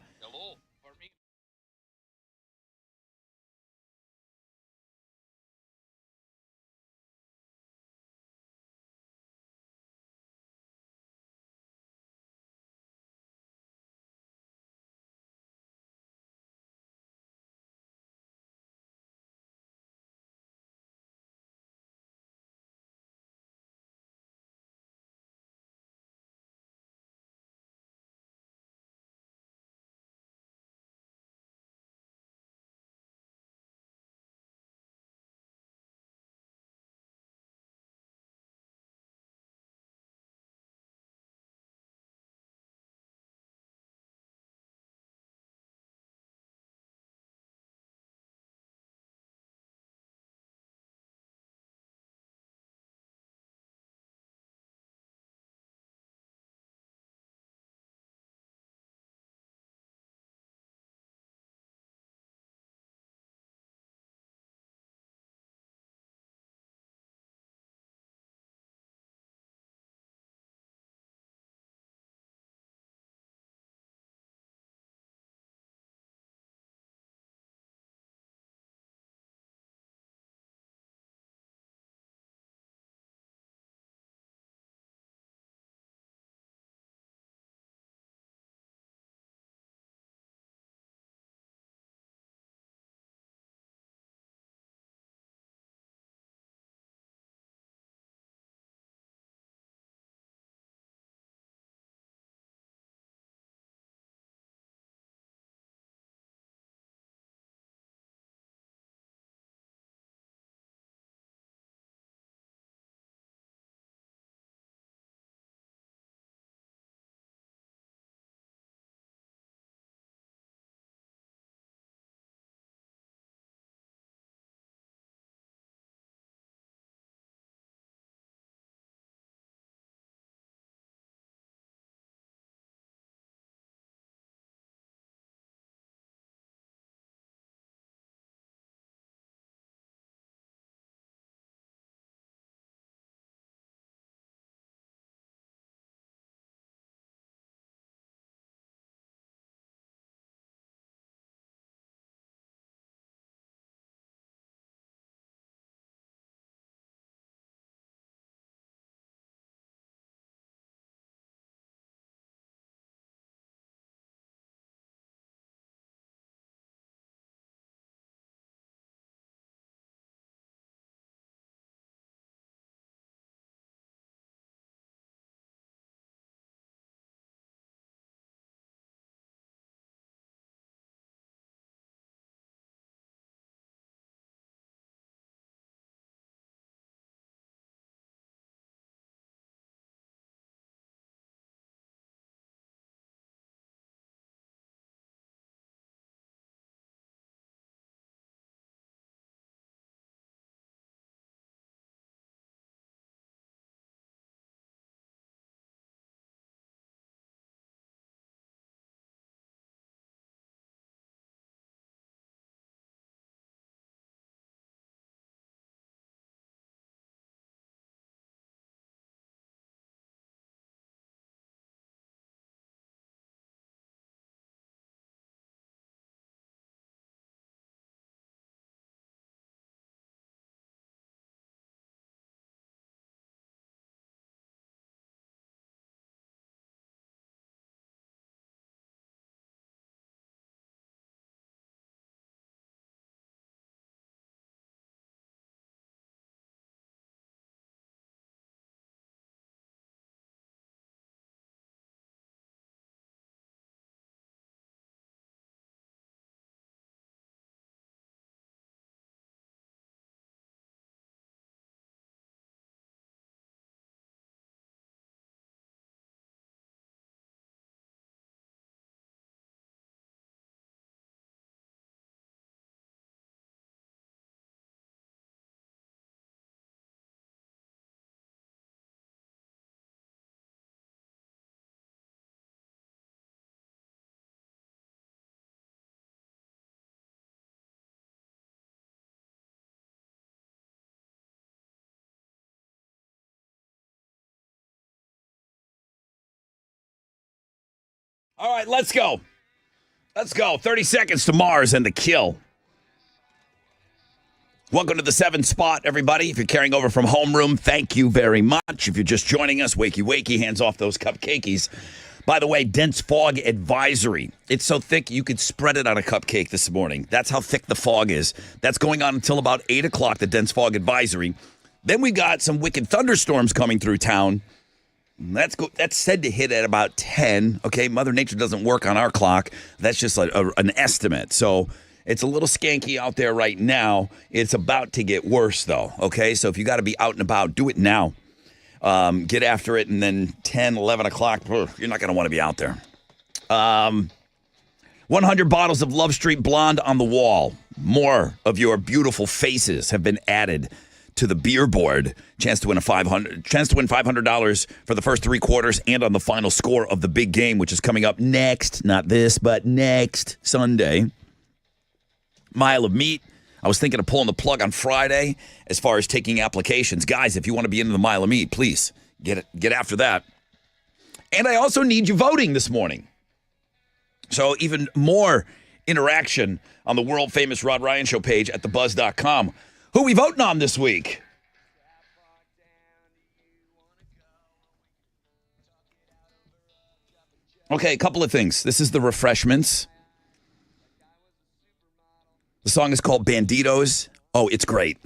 All right, let's go. Let's go. 30 seconds to Mars and the kill. Welcome to the 7th spot, everybody. If you're carrying over from homeroom, thank you very much. If you're just joining us, wakey, hands off those cupcakies. By the way, dense fog advisory. It's so thick you could spread it on a cupcake this morning. That's how thick the fog is. That's going on until about 8 o'clock, the dense fog advisory. Then we got some wicked thunderstorms coming through town. That's said to hit at about 10. Okay, Mother Nature doesn't work on our clock. That's just an estimate. So it's a little skanky out there right now. It's about to get worse, though. Okay, so if you got to be out and about, do it now. Get after it, and then 10, 11 o'clock, you're not going to want to be out there. 100 bottles of Love Street Blonde on the wall. More of your beautiful faces have been added to the beer board. Chance to win $500 for the first 3 quarters and on the final score of the big game, which is coming up next, not this, but next Sunday. Mile of Meat. I was thinking of pulling the plug on Friday as far as taking applications. Guys, if you want to be into the Mile of Meat, please get after that. And I also need you voting this morning. So even more interaction on the world-famous Rod Ryan Show page at thebuzz.com. Who we voting on this week? Okay, a couple of things. This is the Refreshments. The song is called Banditos. Oh, it's great.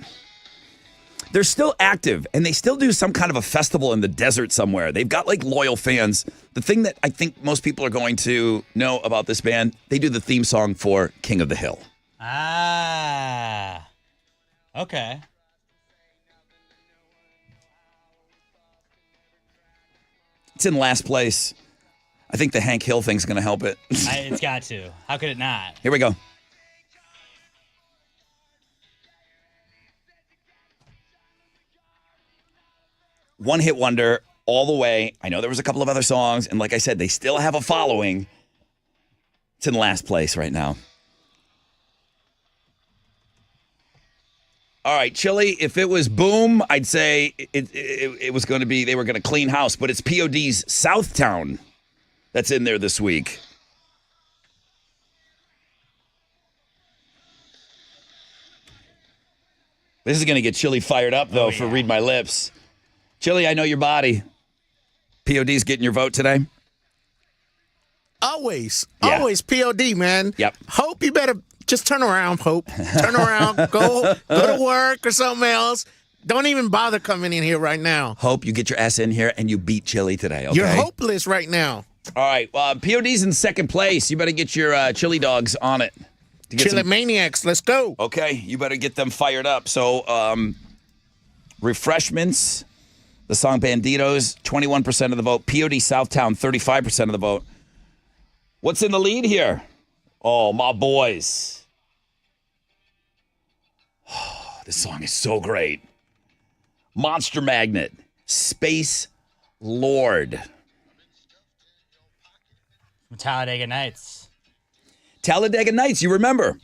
They're still active, and they still do some kind of a festival in the desert somewhere. They've got, like, loyal fans. The thing that I think most people are going to know about this band, they do the theme song for King of the Hill. Ah. Okay. It's in last place. I think the Hank Hill thing's going to help it. It's got to. How could it not? Here we go. One hit wonder all the way. I know there was a couple of other songs, and like I said, they still have a following. It's in last place right now. All right, Chili, if it was Boom, I'd say it was going to be, they were going to clean house, but it's POD's Southtown that's in there this week. This is going to get Chili fired up, though, for Read My Lips. Chili, I know your body. POD's getting your vote today? Always. Yeah. Always POD, man. Yep. Hope, you better just turn around, Hope. Turn around. Go to work or something else. Don't even bother coming in here right now. Hope you get your ass in here and you beat Chili today, okay? You're hopeless right now. All right. POD's in second place. You better get your chili dogs on it. Chili Maniacs, let's go. Okay. You better get them fired up. So, Refreshments, the song Banditos, 21% of the vote. POD Southtown, 35% of the vote. What's in the lead here? Oh, my boys. Oh, this song is so great. Monster Magnet, Space Lord. From Talladega Nights. Talladega Nights, you remember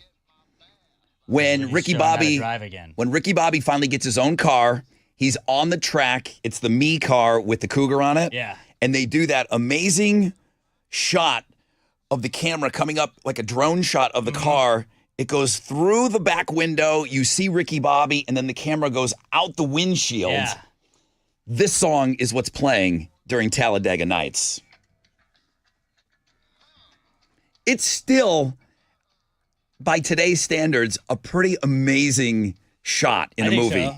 when Ricky Bobby finally gets his own car, he's on the track. It's the me car with the Cougar on it. Yeah. And they do that amazing shot of the camera coming up like a drone shot of the car. It goes through the back window. You see Ricky Bobby, and then the camera goes out the windshield. Yeah. This song is what's playing during Talladega Nights. It's still, by today's standards, a pretty amazing shot in a movie. So.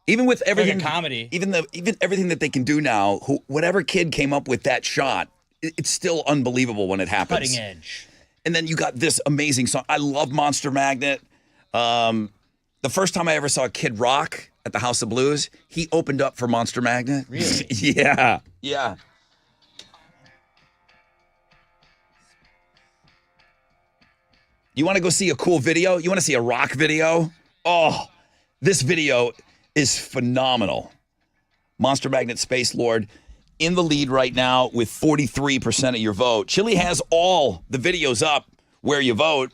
Even with everything, like a comedy. Even everything that they can do now, whatever kid came up with that shot, it's still unbelievable when it happens. Cutting edge. And then you got this amazing song. I love Monster Magnet. The first time I ever saw Kid Rock at the House of Blues, he opened up for Monster Magnet. Really? Yeah. You want to go see a cool video? You want to see a rock video? Oh, this video is phenomenal. Monster Magnet, Space Lord, in the lead right now with 43% of your vote. Chili has all the videos up where you vote.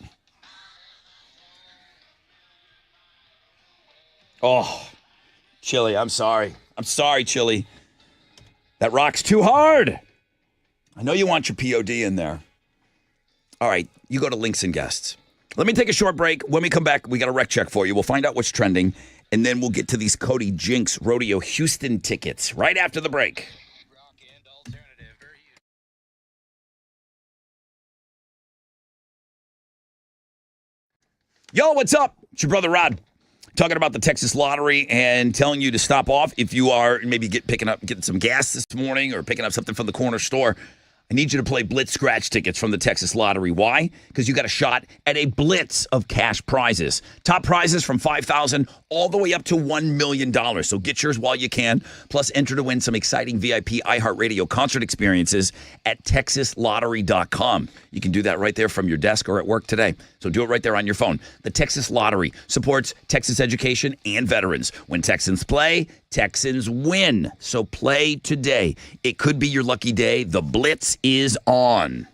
Oh, Chili, I'm sorry. I'm sorry, Chili. That rock's too hard. I know you want your POD in there. All right, you go to links and guests. Let me take a short break. When we come back, we got a rec check for you. We'll find out what's trending, and then we'll get to these Cody Jinks Rodeo Houston tickets right after the break. Yo, what's up? It's your brother Rod. Talking about the Texas Lottery and telling you to stop off if you are maybe getting some gas this morning or picking up something from the corner store. I need you to play Blitz scratch tickets from the Texas Lottery. Why? Because you got a shot at a blitz of cash prizes. Top prizes from $5,000 all the way up to $1 million. So get yours while you can. Plus, enter to win some exciting VIP iHeartRadio concert experiences at TexasLottery.com. You can do that right there from your desk or at work today. So do it right there on your phone. The Texas Lottery supports Texas education and veterans. When Texans play, Texans win. So play today. It could be your lucky day. The Blitz is on.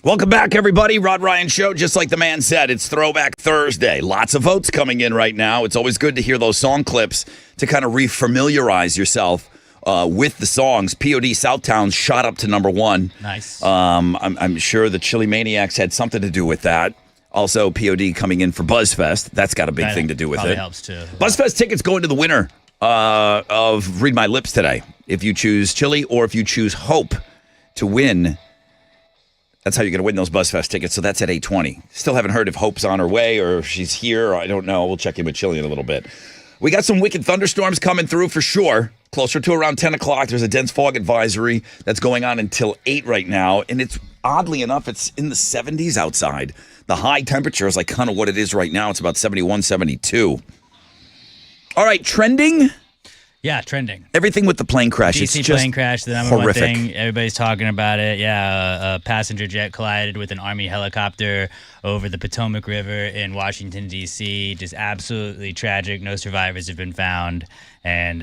Welcome back, everybody. Rod Ryan Show. Just like the man said, it's Throwback Thursday. Lots of votes coming in right now. It's always good to hear those song clips to kind of refamiliarize yourself with the songs. POD Southtown shot up to number 1. Nice. I'm sure the Chili Maniacs had something to do with that. Also, POD coming in for BuzzFest. That's got a big thing to do with probably it. Helps too. BuzzFest tickets going to the winner of Read My Lips today. If you choose Chili or if you choose Hope to win, that's how you're going to win those BuzzFest tickets. So that's at 8:20. Still haven't heard if Hope's on her way or if she's here. Or I don't know. We'll check in with Chili in a little bit. We got some wicked thunderstorms coming through for sure. Closer to around 10 o'clock. There's a dense fog advisory that's going on until 8 right now. And it's oddly enough, it's in the 70s outside. The high temperature is like kind of what it is right now. It's about 71, 72. All right, trending. Yeah, trending. Everything with the plane crash. DC it's just plane crash, the number horrific. one thing. Everybody's talking about it. Yeah, a passenger jet collided with an Army helicopter over the Potomac River in Washington, D.C. Just absolutely tragic. No survivors have been found. And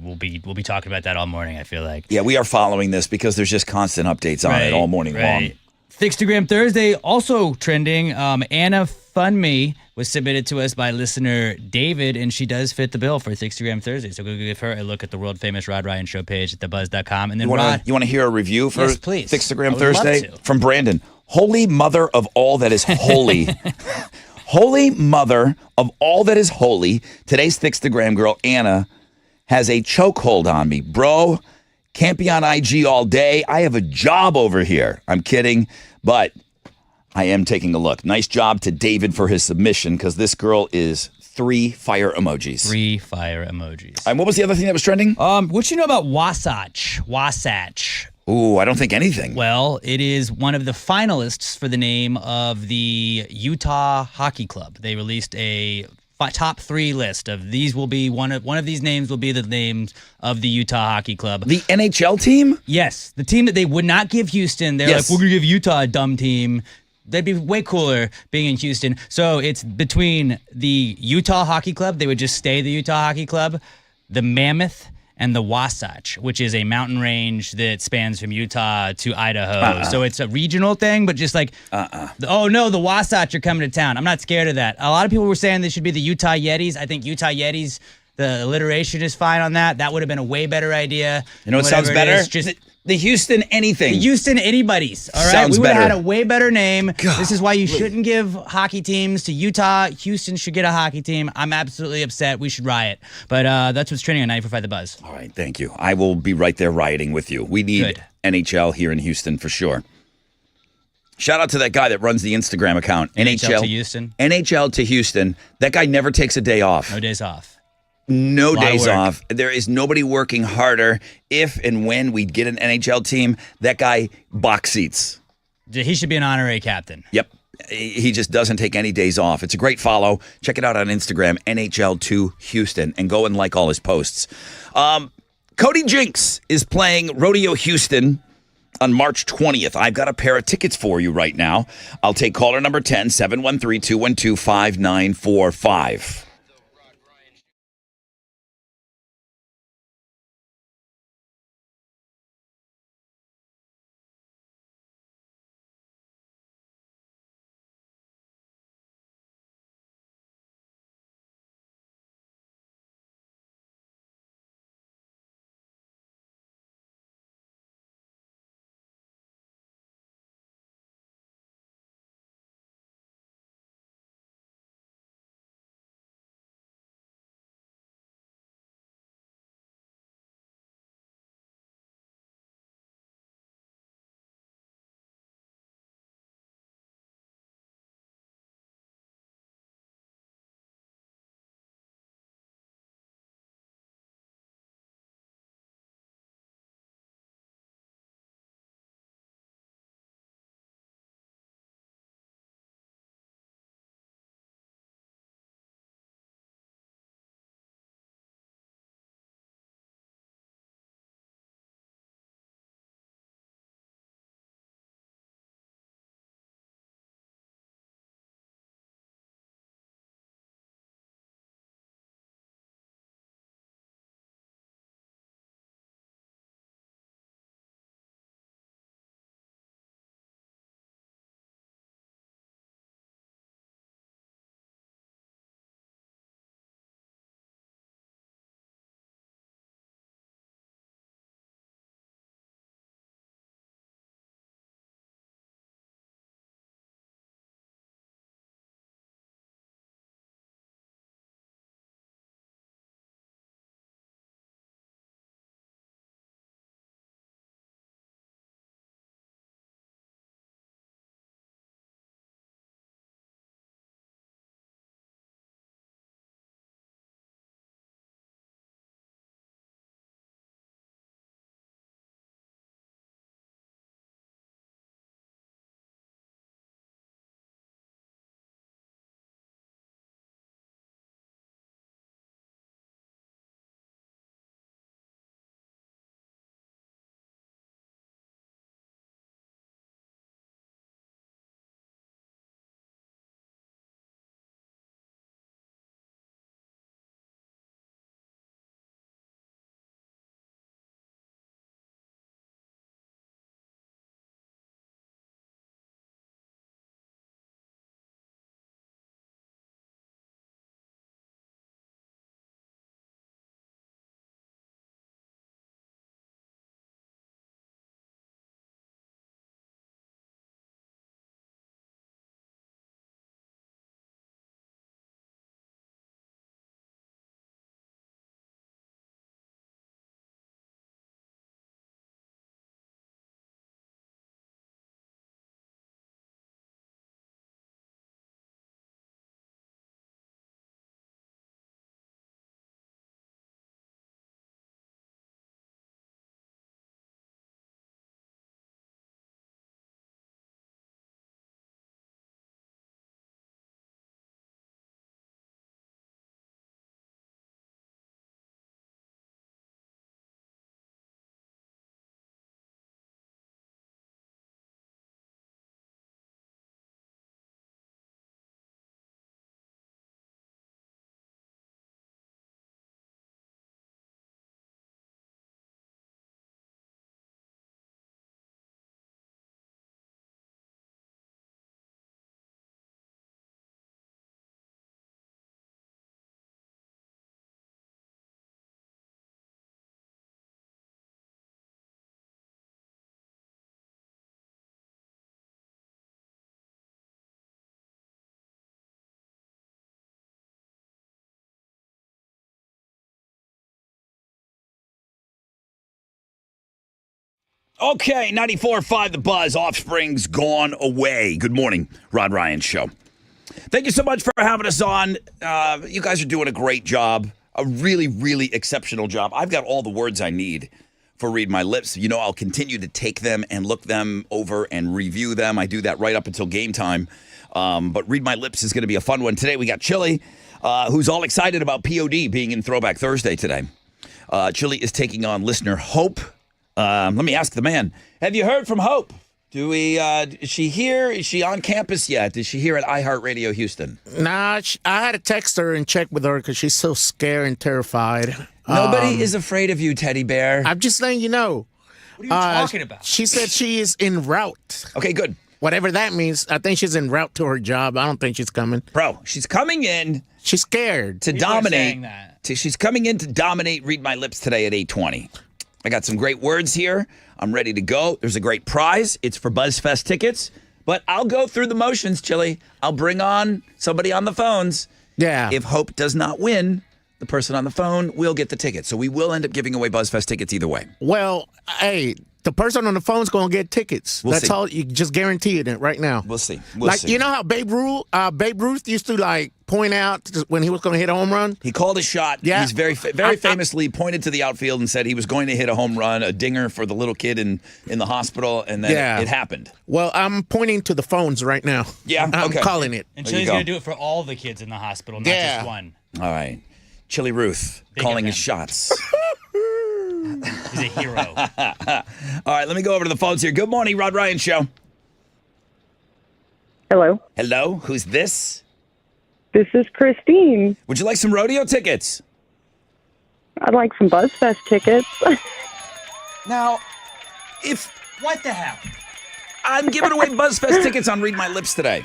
we'll be talking about that all morning, I feel like. Yeah, we are following this because there's just constant updates on it all morning long. Thickstagram Thursday also trending. Anna Funme was submitted to us by listener David, and she does fit the bill for Thickstagram Thursday. So go give her a look at the world famous Rod Ryan Show page at thebuzz.com. And then you want to hear a review for Yes, please. Thickstagram I would Thursday love to. from Brandon? Holy Mother of all that is holy. Holy Mother of all that is holy. Today's Thickstagram girl, Anna, has a chokehold on me. Bro, can't be on IG all day. I have a job over here. I'm kidding, but I am taking a look. Nice job to David for his submission because this girl is 3 fire emojis. 3 fire emojis. And what was the other thing that was trending? What you know about Wasatch? Ooh, I don't think anything. Well, it is one of the finalists for the name of the Utah Hockey Club. They released a top 3 list of these will be one of these names will be the names of the Utah Hockey Club. The NHL team? Yes, the team that they would not give Houston. They're like, we're gonna give Utah a dumb team. They'd be way cooler being in Houston. So it's between the Utah Hockey Club. They would just stay the Utah Hockey Club, the Mammoth, and the Wasatch, which is a mountain range that spans from Utah to Idaho. So it's a regional thing, but just like, oh no, the Wasatch are coming to town. I'm not scared of that. A lot of people were saying this should be the Utah Yetis. I think Utah Yetis, the alliteration is fine on that. That would have been a way better idea. You know what sounds better? The Houston anything. The Houston anybody's. All right. Sounds we would have better. had a way better name. God. This is why you shouldn't give hockey teams to Utah. Houston should get a hockey team. I'm absolutely upset. We should riot. But that's what's trending on 94.5 The Buzz. All right, thank you. I will be right there rioting with you. We need Good. NHL here in Houston for sure. Shout out to that guy that runs the Instagram account. NHL to Houston. NHL to Houston. That guy never takes a day off. No days off. No Lot of days work. off. There is nobody working harder. If and when we get an NHL team, that guy box seats. He should be an honorary captain. Yep. He just doesn't take any days off. It's a great follow. Check it out on Instagram, NHL2 Houston, and go and like all his posts. Cody Jinks is playing Rodeo Houston on March 20th. I've got a pair of tickets for you right now. I'll take caller number 10, 713-212-5945. Okay, 94.5 The Buzz. Offspring's gone away. Good morning, Rod Ryan Show. Thank you so much for having us on. You guys are doing a great job. A really, really exceptional job. I've got all the words I need for Read My Lips. You know, I'll continue to take them and look them over and review them. I do that right up until game time. But Read My Lips is going to be a fun one. Today we got Chili, who's all excited about POD being in Throwback Thursday today. Chili is taking on listener Hope. Let me ask the man. Have you heard from Hope? Is she here? Is she on campus yet? Is she here at iHeartRadio Houston? Nah, I had to text her and check with her because she's so scared and terrified. Nobody is afraid of you, teddy bear. I'm just letting you know. What are you talking about? She said she is en route. Okay, good. Whatever that means. I think she's en route to her job. I don't think she's coming. Bro, she's coming in She's scared. to People are dominate. saying that. She's coming in to dominate Read My Lips today at 8:20. I got some great words here. I'm ready to go. There's a great prize. It's for BuzzFest tickets. But I'll go through the motions, Chili. I'll bring on somebody on the phones. Yeah. If Hope does not win, the person on the phone will get the ticket. So we will end up giving away BuzzFest tickets either way. Well, hey, the person on the phone's going to get tickets. We'll That's see. all. You just guaranteed it right now. We'll see. We'll see. You know how Babe Ruth used to like point out when he was going to hit a home run? He called a shot. Yeah. He's very famously pointed to the outfield and said he was going to hit a home run, a dinger for the little kid in the hospital, and then Yeah. it happened. Well, I'm pointing to the phones right now. Yeah, I'm okay. calling it. And There you Chili's go. going to do it for all the kids in the hospital, not Yeah. just one. All right. Chili Ruth Big calling of his him. shots. He's a hero. All right, let me go over to the phones here. Good morning, Rod Ryan Show. Hello, Hello, who's this? this is Christine. Would you like some rodeo tickets? I'd like some BuzzFest tickets. Now, What the hell? I'm giving away BuzzFest tickets on Read My Lips today.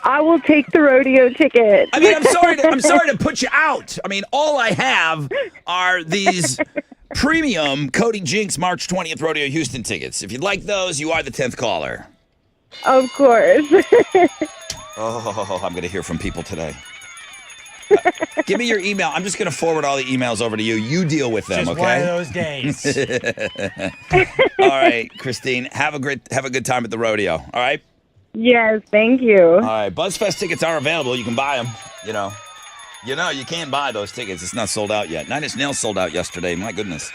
I will take the rodeo ticket. I mean, I'm sorry to put you out. I mean, all I have are these premium Cody Jinks March 20th Rodeo Houston tickets. If you'd like those, you are the 10th caller. Of course. Oh, I'm going to hear from people today. Give me your email. I'm just going to forward all the emails over to you. You deal with them, Just one of okay? those days. All right, Christine. Have a good time at the rodeo. All right. Yes, thank you. All right. BuzzFest tickets are available. You can buy them. You know, you can buy those tickets. It's not sold out yet. Nine Inch Nails sold out yesterday. My goodness.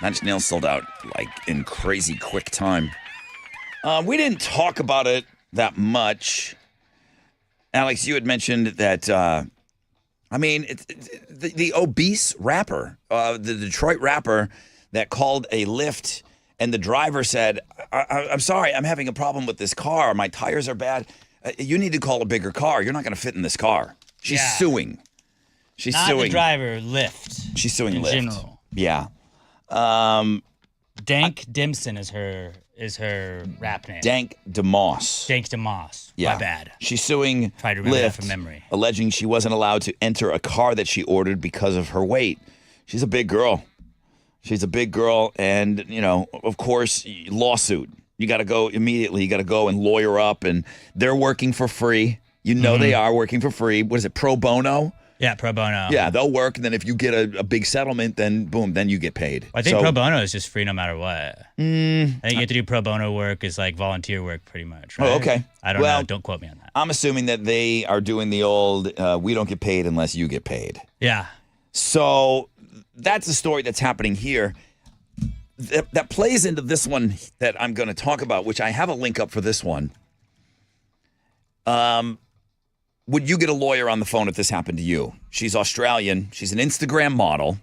Nine Inch Nails sold out like in crazy quick time. We didn't talk about it that much. Alex, you had mentioned that. The obese rapper, the Detroit rapper that called a Lyft, and the driver said, I'm sorry, I'm having a problem with this car. My tires are bad. You need to call a bigger car. You're not going to fit in this car. She's Yeah. suing. She's Not suing. the driver, Lyft. She's suing in Lyft. general. Yeah. Dank Dimson is her rap name. Dank DeMoss. Dank DeMoss. Yeah. My bad. She's suing Tried to remember that Lyft, from memory. alleging she wasn't allowed to enter a car that she ordered because of her weight. She's a big girl. And, of course, lawsuit. You got to go immediately. You got to go and lawyer up, and they're working for free. They are working for free. What is it, pro bono? Yeah, pro bono. Yeah, they'll work, and then if you get a big settlement, then boom, then you get paid. I think pro bono is just free no matter what. I think you have to do pro bono work is like volunteer work pretty much, right? Oh, okay. I don't Well, know. Don't quote me on that. I'm assuming that they are doing the old, we don't get paid unless you get paid. Yeah. So that's the story that's happening here. That plays into this one that I'm going to talk about, which I have a link up for this one. Would you get a lawyer on the phone if this happened to you? She's Australian. She's an Instagram model.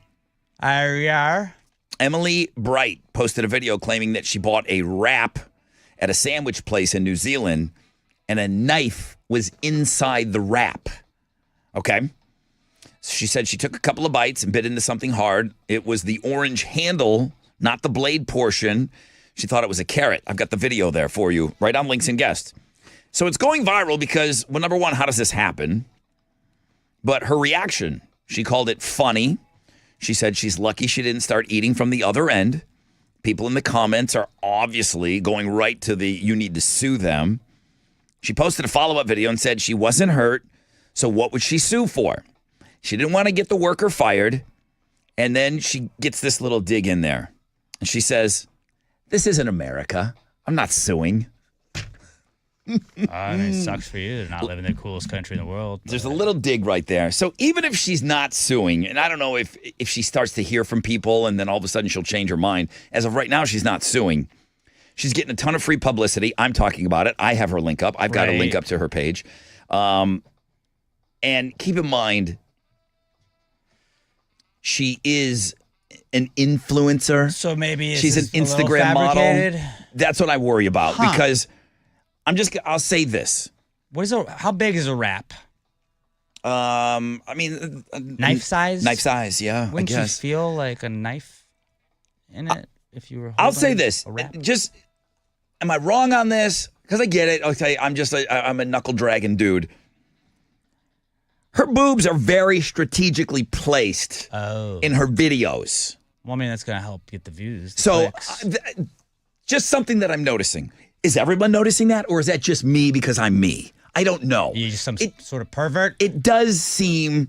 Emily Bright posted a video claiming that she bought a wrap at a sandwich place in New Zealand, and a knife was inside the wrap. Okay? She said she took a couple of bites and bit into something hard. It was the orange handle, not the blade portion. She thought it was a carrot. I've got the video there for you, right on Links and Guest. So it's going viral because, well, number one, how does this happen? But her reaction, she called it funny. She said she's lucky she didn't start eating from the other end. People in the comments are obviously going right to the, you need to sue them. She posted a follow-up video and said she wasn't hurt, so what would she sue for? She didn't want to get the worker fired, and then she gets this little dig in there. And she says, This isn't America. I'm not suing. I mean, it sucks for you to not live in the coolest country in the world. There's a little dig right there. So even if she's not suing, and I don't know if she starts to hear from people and then all of a sudden she'll change her mind. As of right now, she's not suing. She's getting a ton of free publicity. I'm talking about it. I have her link up. I've got a link up to her page. And keep in mind, she is an influencer. So maybe she's an Instagram model. That's what I worry about because I'll say this. How big is a wrap? I mean, knife size? Knife size, yeah. Wouldn't I guess. you feel like a knife in it if you were I'll say this. a wrap? Just, am I wrong on this? Because I get it. I'll tell you, I'm a knuckle dragging dude. Her boobs are very strategically placed in her videos. Well, I mean, that's going to help get the views. So, just something that I'm noticing. Is everyone noticing that, or is that just me because I'm me? I don't know. You just some sort of pervert? It does seem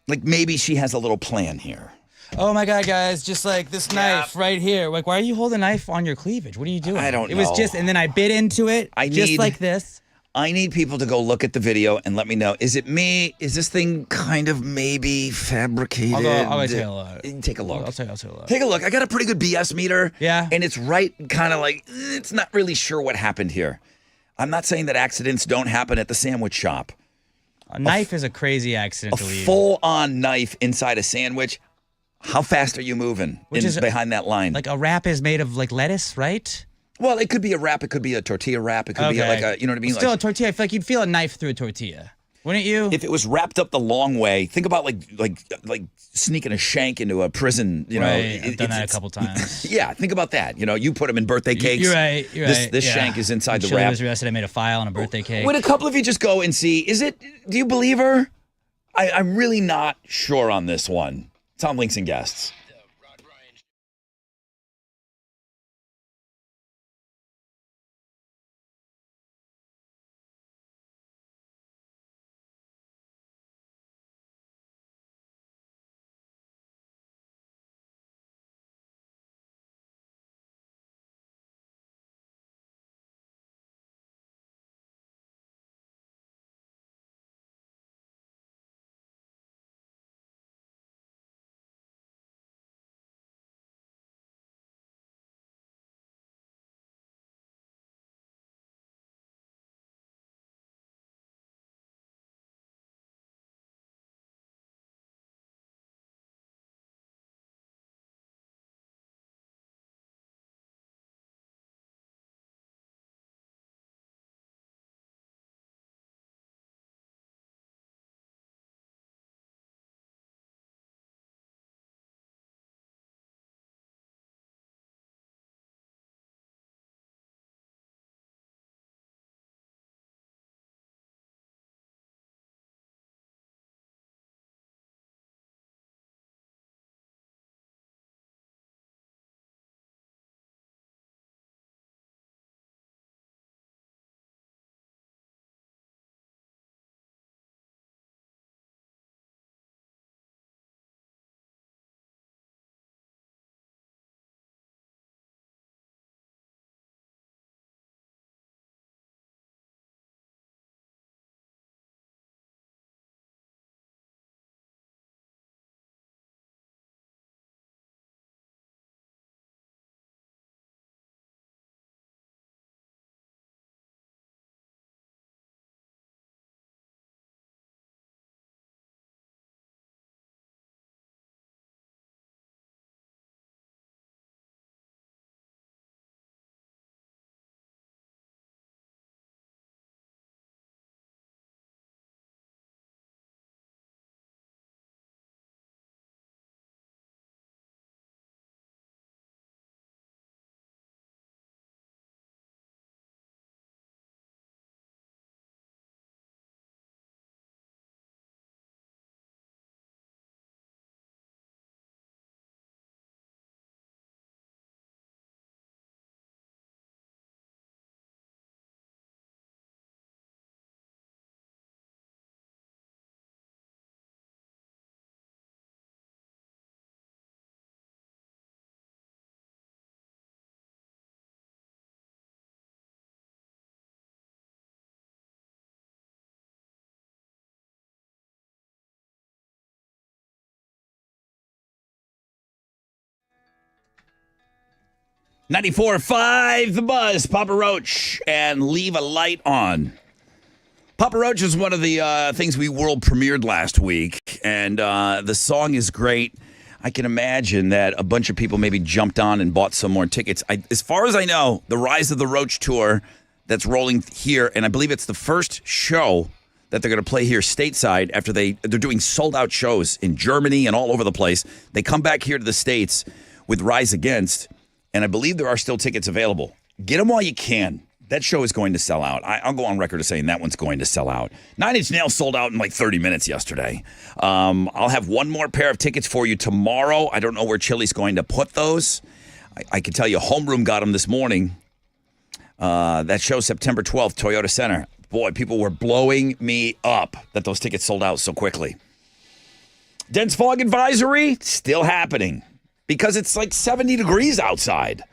like maybe she has a little plan here. Oh my God, guys, just like this knife right here. Like, why are you holding a knife on your cleavage? What are you doing? I don't know. It was just, and then I bit into it like this. I need people to go look at the video and let me know. Is it me? Is this thing kind of maybe fabricated? I'll go take a look. Take a look. I'll take a look. Take a look. I got a pretty good BS meter. Yeah. And it's right kind of like, it's not really sure what happened here. I'm not saying that accidents don't happen at the sandwich shop. A knife is a crazy accident to leave. A full-on knife inside a sandwich. How fast are you moving behind that line? Like a wrap is made of like lettuce, right? Well, it could be a wrap. It could be a tortilla wrap. It could be like a, you know what I mean? Still a tortilla. I feel like you'd feel a knife through a tortilla. Wouldn't you? If it was wrapped up the long way, think about like sneaking a shank into a prison. You know, I've done that a couple times. Yeah, think about that. You know, you put them in birthday cakes. You're right. This shank is inside the Chili wrap. was arrested. I made a file on a birthday cake. Would a couple of you just go and see? Do you believe her? I'm really not sure on this one. It's on Links and Guests. 94.5 The Buzz, Papa Roach, and Leave a Light On. Papa Roach is one of the things we world premiered last week, and the song is great. I can imagine that a bunch of people maybe jumped on and bought some more tickets. As far as I know, the Rise of the Roach tour that's rolling here, and I believe it's the first show that they're going to play here stateside after they're doing sold-out shows in Germany and all over the place. They come back here to the States with Rise Against, and I believe there are still tickets available. Get them while you can. That show is going to sell out. I'll go on record as saying that one's going to sell out. 9 Inch Nails sold out in like 30 minutes yesterday. I'll have one more pair of tickets for you tomorrow. I don't know where Chili's going to put those. I can tell you Homeroom got them this morning. That show September 12th, Toyota Center. Boy, people were blowing me up that those tickets sold out so quickly. Dense fog advisory, still happening because it's like 70 degrees outside.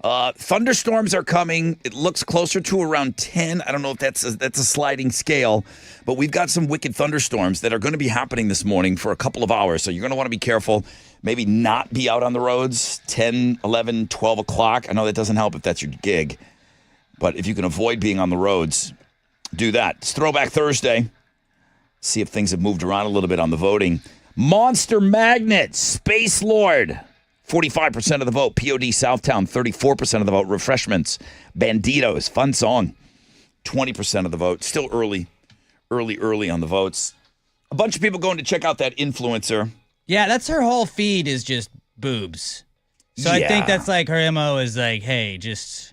Thunderstorms are coming. It looks closer to around 10. I don't know if that's a sliding scale, but we've got some wicked thunderstorms that are going to be happening this morning for a couple of hours. So you're going to want to be careful. Maybe not be out on the roads 10, 11, 12 o'clock. I know that doesn't help if that's your gig, but if you can avoid being on the roads, do that. It's Throwback Thursday. See if things have moved around a little bit on the voting. Monster Magnet, Space Lord. 45% of the vote. POD Southtown, 34% of the vote. Refreshments, Banditos, fun song, 20% of the vote. Still early on the votes. A bunch of people going to check out that influencer. Yeah, that's her whole feed is just boobs. So I think that's like her MO is like, hey, just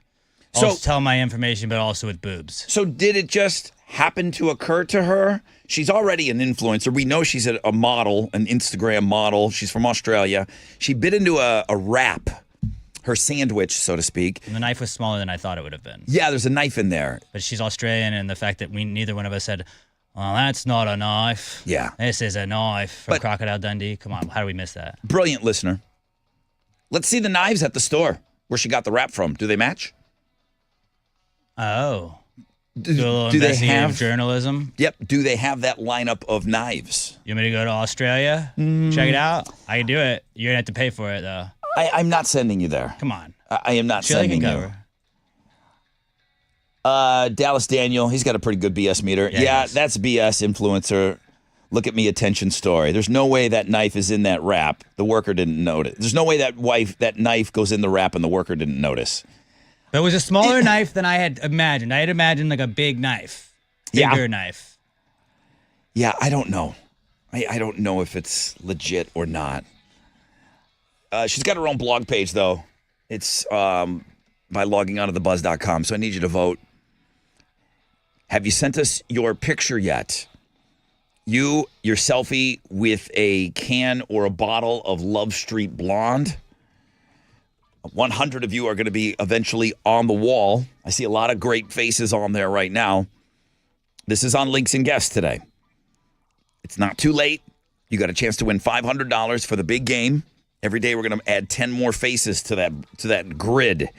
tell my information, but also with boobs. So did it just happen to occur to her? She's already an influencer. We know she's a model, an Instagram model. She's from Australia. She bit into a wrap, her sandwich, so to speak. And the knife was smaller than I thought it would have been. Yeah, there's a knife in there. But she's Australian, and the fact that neither one of us said, well, that's not a knife. Yeah. This is a knife from Crocodile Dundee. Come on, how do we miss that? Brilliant listener. Let's see the knives at the store where she got the wrap from. Do they match? Oh. Do a little investigative journalism? Yep. Do they have that lineup of knives? You want me to go to Australia? Check it out? I can do it. You're going to have to pay for it, though. I'm not sending you there. Come on. I am not Chili sending can you. Cover. Dallas Daniel, he's got a pretty good BS meter. Yeah, that's BS influencer. Look at me, attention story. There's no way that knife is in that wrap. The worker didn't notice. There's no way that knife goes in the wrap and the worker didn't notice. But it was a smaller knife than I had imagined. I had imagined like a big knife. Bigger knife. Yeah, I don't know. I don't know if it's legit or not. She's got her own blog page, though. It's by logging on to thebuzz.com. So I need you to vote. Have you sent us your picture yet? Your selfie with a can or a bottle of Love Street Blonde. 100 of you are going to be eventually on the wall. I see a lot of great faces on there right now. This is on Links and Guests today. It's not too late. You got a chance to win $500 for the big game. Every day we're going to add 10 more faces to that grid.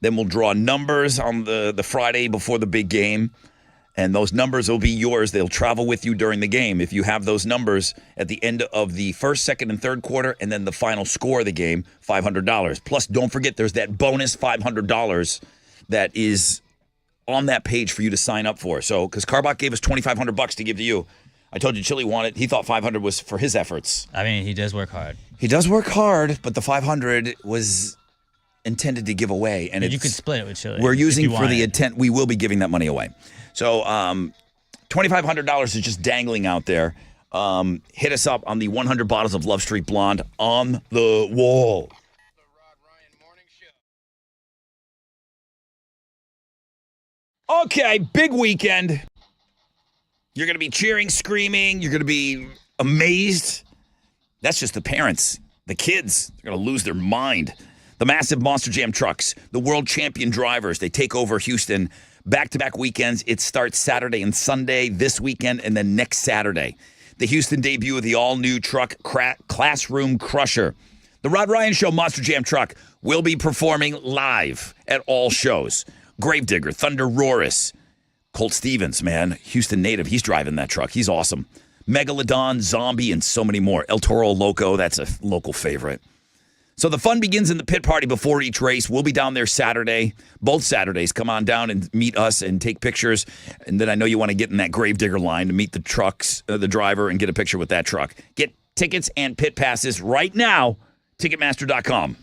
Then we'll draw numbers on the Friday before the big game. And those numbers will be yours. They'll travel with you during the game. If you have those numbers at the end of the first, second, and third quarter, and then the final score of the game, $500. Plus, don't forget, there's that bonus $500 that is on that page for you to sign up for. So, because Carbach gave us $2,500 to give to you. I told you Chili wanted. He thought $500 was for his efforts. I mean, he does work hard. He does work hard, but the $500 was intended to give away, and you could split it with Chili. We're using for the intent. We will be giving that money away. So $2,500 is just dangling out there. Hit us up on the 100 bottles of Love Street Blonde on the wall. Okay, big weekend. You're going to be cheering, screaming. You're going to be amazed. That's just the parents. The kids, they're going to lose their mind. The massive Monster Jam trucks, the world champion drivers, they take over Houston back-to-back weekends. It starts Saturday and Sunday this weekend and then next Saturday. The Houston debut of the all-new truck Classroom Crusher. The Rod Ryan Show Monster Jam truck will be performing live at all shows. Gravedigger, Thunder Roris, Colt Stevens, man, Houston native. He's driving that truck. He's awesome. Megalodon, Zombie, and so many more. El Toro Loco, that's a local favorite. So the fun begins in the pit party before each race. We'll be down there Saturday, both Saturdays. Come on down and meet us and take pictures. And then I know you want to get in that Gravedigger line to meet the trucks, the driver, and get a picture with that truck. Get tickets and pit passes right now, Ticketmaster.com.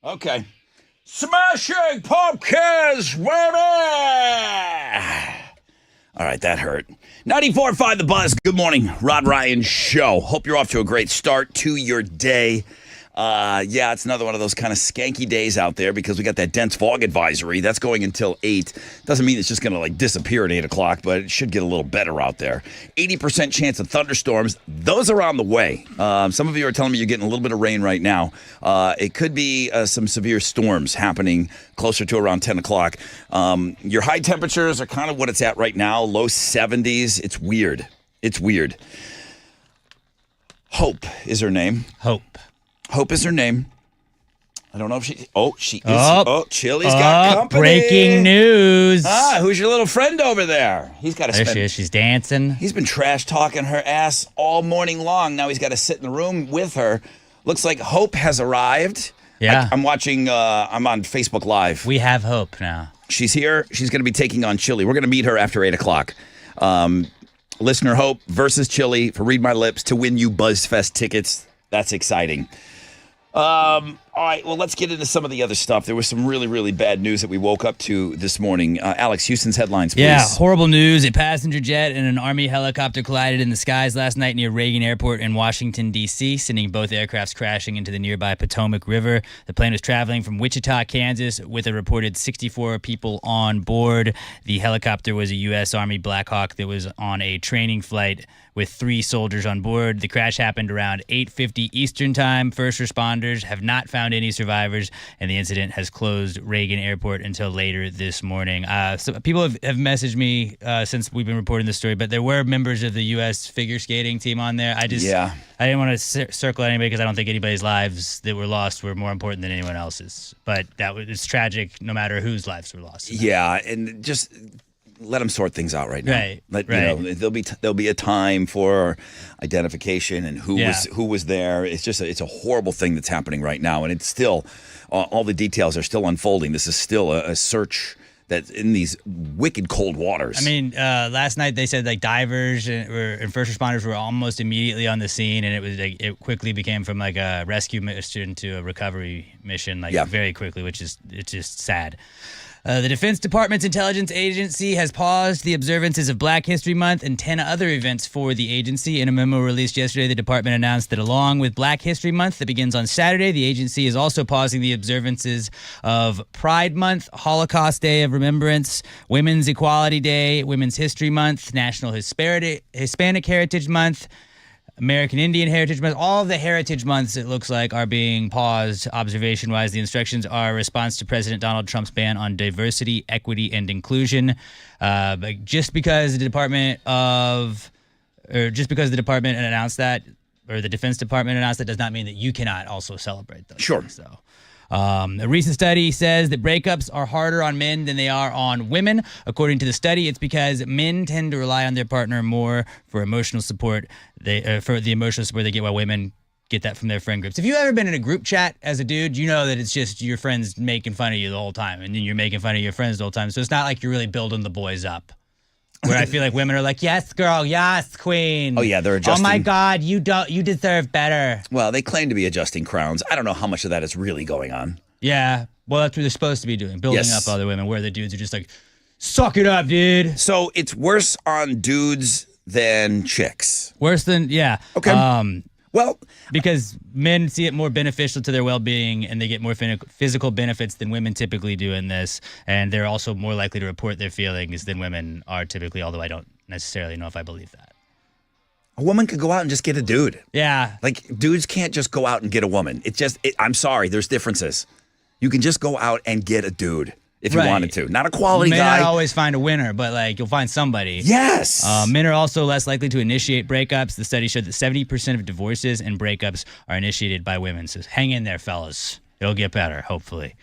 Okay. Smashing Pumpkins, baby! All right, that hurt. 94.5 The Buzz. Good morning, Rod Ryan Show. Hope you're off to a great start to your day. Yeah, it's another one of those kind of skanky days out there because we got that dense fog advisory. That's going until 8. Doesn't mean it's just going to disappear at 8 o'clock, but it should get a little better out there. 80% chance of thunderstorms. Those are on the way. Some of you are telling me you're getting a little bit of rain right now. It could be some severe storms happening closer to around 10 o'clock. Your high temperatures are kind of what it's at right now, low 70s. It's weird. Hope is her name. Hope is her name. I don't know if she is. Chili's got company. Breaking news. Who's your little friend over there? He's got to There she is. She's dancing. He's been trash talking her ass all morning long. Now he's got to sit in the room with her. Looks like Hope has arrived. Yeah. I'm watching, I'm on Facebook Live. We have hope now. She's here. She's going to be taking on Chili. We're going to meet her after 8 o'clock. Listener Hope versus Chili for Read My Lips to win you BuzzFest tickets. That's exciting. All right, well, let's get into some of the other stuff. There was some really, really bad news that we woke up to this morning. Alex, Houston's headlines, please. Yeah, horrible news. A passenger jet and an Army helicopter collided in the skies last night near Reagan Airport in Washington, D.C., sending both aircrafts crashing into the nearby Potomac River. The plane was traveling from Wichita, Kansas, with a reported 64 people on board. The helicopter was a U.S. Army Black Hawk that was on a training flight with 3 soldiers on board. The crash happened around 8:50 Eastern Time. First responders have not found any survivors, and the incident has closed Reagan Airport until later this morning. So people have messaged me since we've been reporting this story, but there were members of the U.S. figure skating team on there. I didn't want to circle anybody because I don't think anybody's lives that were lost were more important than anyone else's. But it's tragic no matter whose lives were lost. Yeah, and just let them sort things out right now. Right. You know, there'll be a time for identification and who was there. It's just it's a horrible thing that's happening right now, and it's still all the details are still unfolding. This is still a search that's in these wicked cold waters. I mean, last night they said divers and first responders were almost immediately on the scene, and it quickly became from a rescue mission to a recovery mission very quickly, which is it's just sad. The Defense Department's intelligence agency has paused the observances of Black History Month and 10 other events for the agency. In a memo released yesterday, the department announced that along with Black History Month that begins on Saturday, the agency is also pausing the observances of Pride Month, Holocaust Day of Remembrance, Women's Equality Day, Women's History Month, National Hispanic Heritage Month, American Indian Heritage Month. All of the heritage months, it looks like, are being paused observation-wise. The instructions are a response to President Donald Trump's ban on diversity, equity, and inclusion. But just because the department announced that, or the Defense Department announced that, does not mean that you cannot also celebrate those. Sure. Things, so. A recent study says that breakups are harder on men than they are on women. According to the study, it's because men tend to rely on their partner more for emotional support. For the emotional support they get, while women get that from their friend groups. If you've ever been in a group chat as a dude, you know that it's just your friends making fun of you the whole time, and then you're making fun of your friends the whole time. So it's not like you're really building the boys up. Where I feel like women are like, yes, girl, yes, queen. Oh, yeah, they're adjusting. Oh, my God, you deserve better. Well, they claim to be adjusting crowns. I don't know how much of that is really going on. Yeah, well, that's what they're supposed to be doing, building up other women, where the dudes are just like, suck it up, dude. So it's worse on dudes than chicks. Worse than, yeah. Okay. Well, because men see it more beneficial to their well-being, and they get more physical benefits than women typically do in this, and they're also more likely to report their feelings than women are typically, although I don't necessarily know if I believe that. A woman could go out and just get a dude. Yeah. Dudes can't just go out and get a woman. I'm sorry, there's differences. You can just go out and get a dude if you wanted to. Not a quality guy. You may not always find a winner, but you'll find somebody. Yes. Men are also less likely to initiate breakups. The study showed that 70% of divorces and breakups are initiated by women. So hang in there, fellas. It'll get better, hopefully.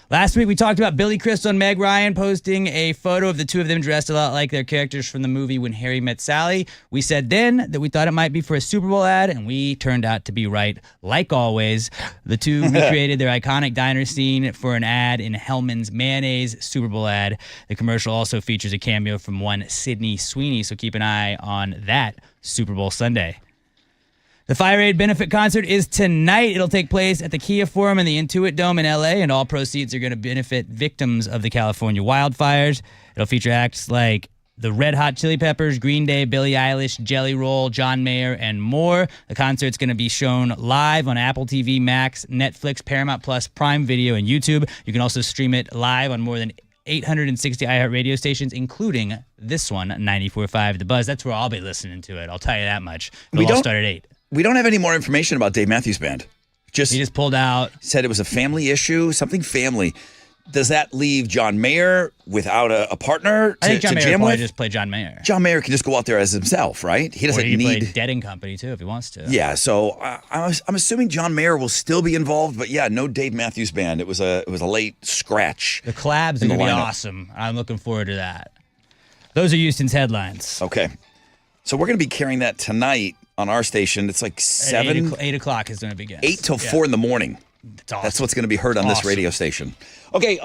Last week, we talked about Billy Crystal and Meg Ryan posting a photo of the two of them dressed a lot like their characters from the movie When Harry Met Sally. We said then that we thought it might be for a Super Bowl ad, and we turned out to be right. Like always, the two recreated their iconic diner scene for an ad in Hellman's Mayonnaise Super Bowl ad. The commercial also features a cameo from one Sydney Sweeney, so keep an eye on that Super Bowl Sunday. The Fire Aid benefit concert is tonight. It'll take place at the Kia Forum and the Intuit Dome in LA, and all proceeds are going to benefit victims of the California wildfires. It'll feature acts like the Red Hot Chili Peppers, Green Day, Billie Eilish, Jelly Roll, John Mayer, and more. The concert's going to be shown live on Apple TV, Max, Netflix, Paramount Plus, Prime Video, and YouTube. You can also stream it live on more than 860 iHeartRadio stations, including this one, 94.5 The Buzz. That's where I'll be listening to it. I'll tell you that much. It'll all start at 8. We don't have any more information about Dave Matthews Band. He just pulled out. Said it was a family issue, something family. Does that leave John Mayer without a partner to, I think John Mayer jam will with? just play John Mayer. John Mayer can just go out there as himself, right? He doesn't Or he can need. play Dead and Company too if he wants to. Yeah, so I'm assuming John Mayer will still be involved, but yeah, no Dave Matthews Band. It was a late scratch. The collabs are in the going to be lineup. awesome. I'm looking forward to that. Those are Houston's headlines. Okay, so we're going to be carrying that tonight on our station. It's like 7, 8 o'clock is going to begin. 8 till 4 in the morning. It's awesome. That's what's going to be heard on this radio station. Okay,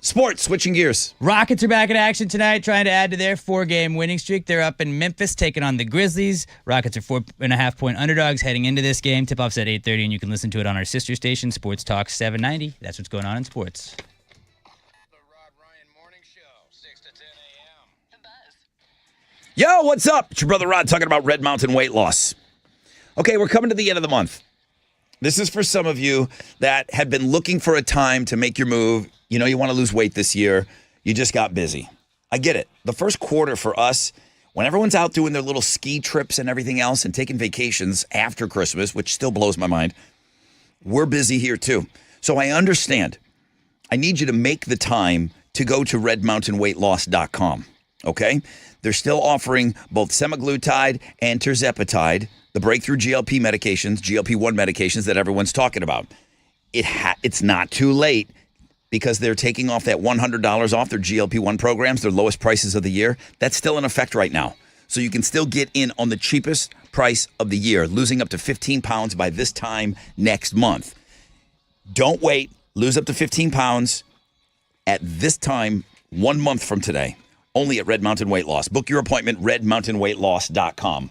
sports, switching gears. Rockets are back in action tonight, trying to add to their 4-game winning streak. They're up in Memphis, taking on the Grizzlies. Rockets are 4.5-point underdogs heading into this game. Tip-off's at 8:30, and you can listen to it on our sister station, Sports Talk 790. That's what's going on in sports. The Rod Ryan Morning Show, 6 to 10 a.m. The Buzz. Yo, what's up? It's your brother Rod talking about Red Mountain weight loss. Okay, we're coming to the end of the month. This is for some of you that have been looking for a time to make your move. You know you want to lose weight this year. You just got busy. I get it. The first quarter for us, when everyone's out doing their little ski trips and everything else and taking vacations after Christmas, which still blows my mind, we're busy here too. So I understand. I need you to make the time to go to redmountainweightloss.com, okay? They're still offering both semaglutide and tirzepatide, the breakthrough GLP medications, GLP-1 medications that everyone's talking about. It's not too late because they're taking off that $100 off their GLP-1 programs, their lowest prices of the year. That's still in effect right now. So you can still get in on the cheapest price of the year, losing up to 15 pounds by this time next month. Don't wait. Lose up to 15 pounds at this time 1 month from today, only at Red Mountain Weight Loss. Book your appointment, redmountainweightloss.com.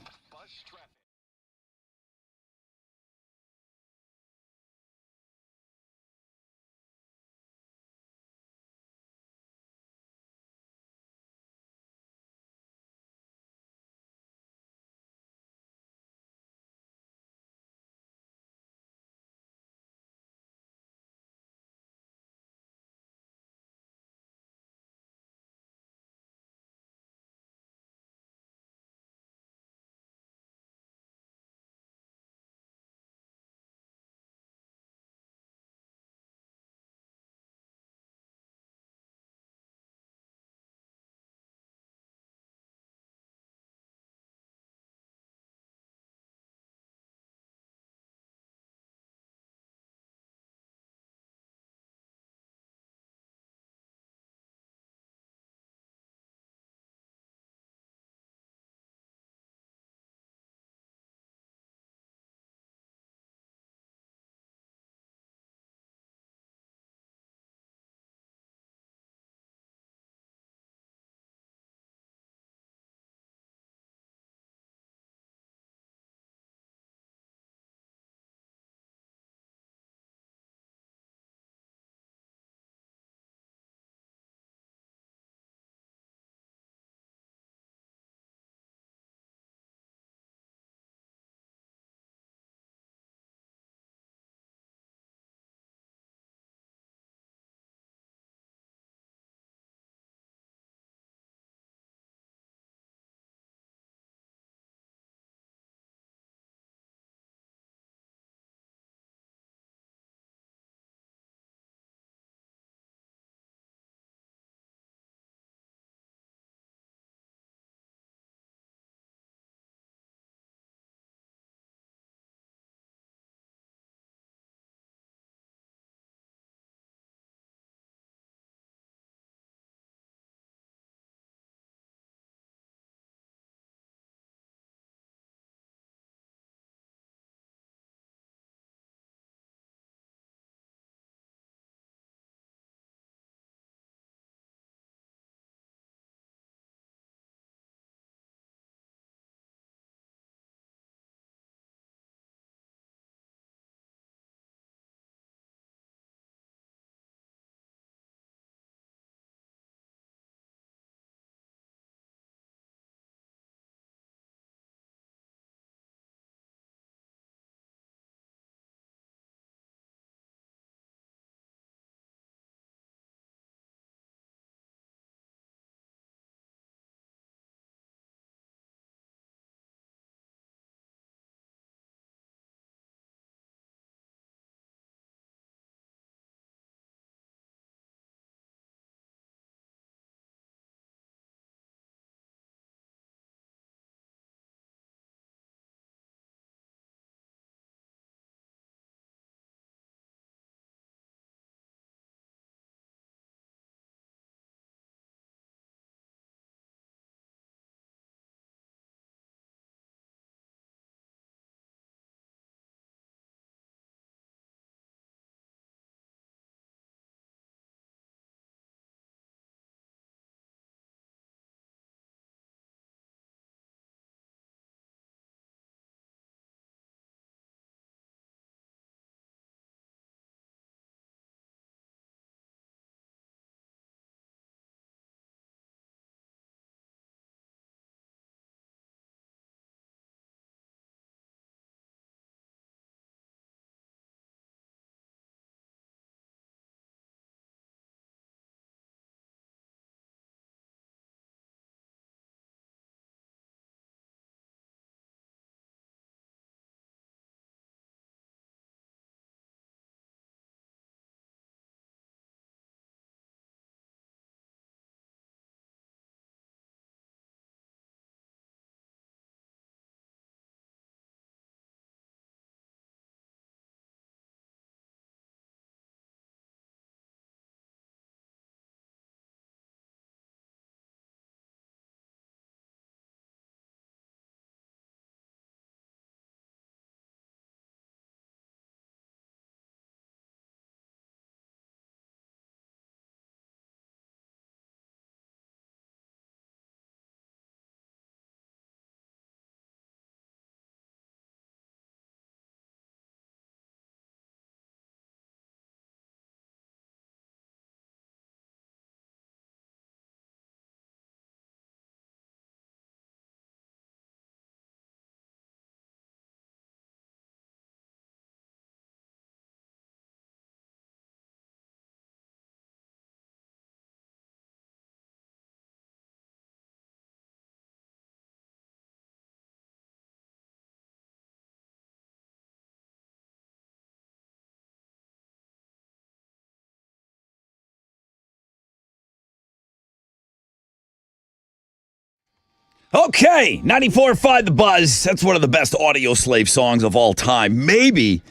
Okay, 94.5 The Buzz. That's one of the best Audio Slave songs of all time. Maybe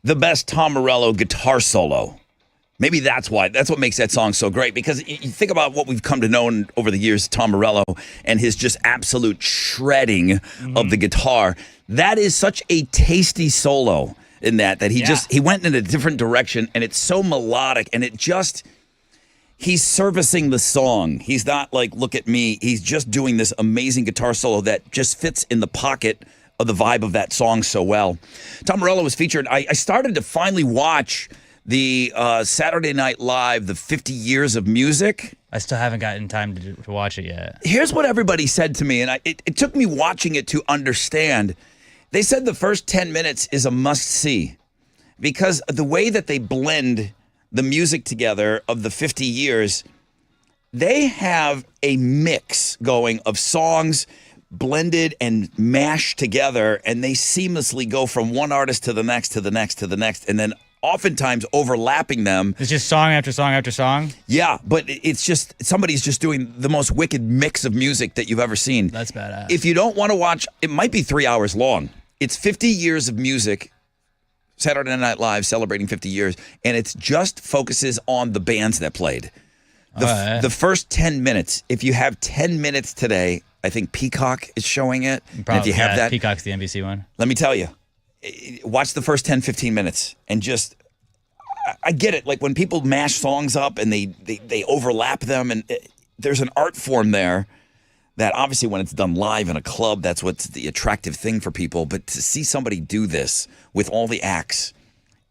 the best Tom Morello guitar solo. Maybe that's why. That's what makes that song so great. Because you think about what we've come to know over the years, Tom Morello, and his just absolute shredding of the guitar. That is such a tasty solo in that he went in a different direction, and it's so melodic, and it just... He's servicing the song. He's not like, look at me. He's just doing this amazing guitar solo that just fits in the pocket of the vibe of that song so well. Tom Morello was featured. I started to finally watch the Saturday Night Live, the 50 Years of Music. I still haven't gotten time to watch it yet. Here's what everybody said to me, and it took me watching it to understand. They said the first 10 minutes is a must-see because the way that they blend the music together of the 50 years, they have a mix going of songs blended and mashed together, and they seamlessly go from one artist to the next, to the next, to the next, and then oftentimes overlapping them. It's just song after song after song? Yeah, but it's just, somebody's just doing the most wicked mix of music that you've ever seen. That's badass. If you don't want to watch, it might be 3 hours long. It's 50 years of music, Saturday Night Live celebrating 50 years, and it just focuses on the bands that played. The first 10 minutes, if you have 10 minutes today, I think Peacock is showing it. Probably, and if you have that, Peacock's the NBC one. let me tell you, watch the first 10, 15 minutes and just, I get it. Like when people mash songs up and they overlap them, and there's an art form there that obviously when it's done live in a club, that's what's the attractive thing for people. But to see somebody do this with all the acts,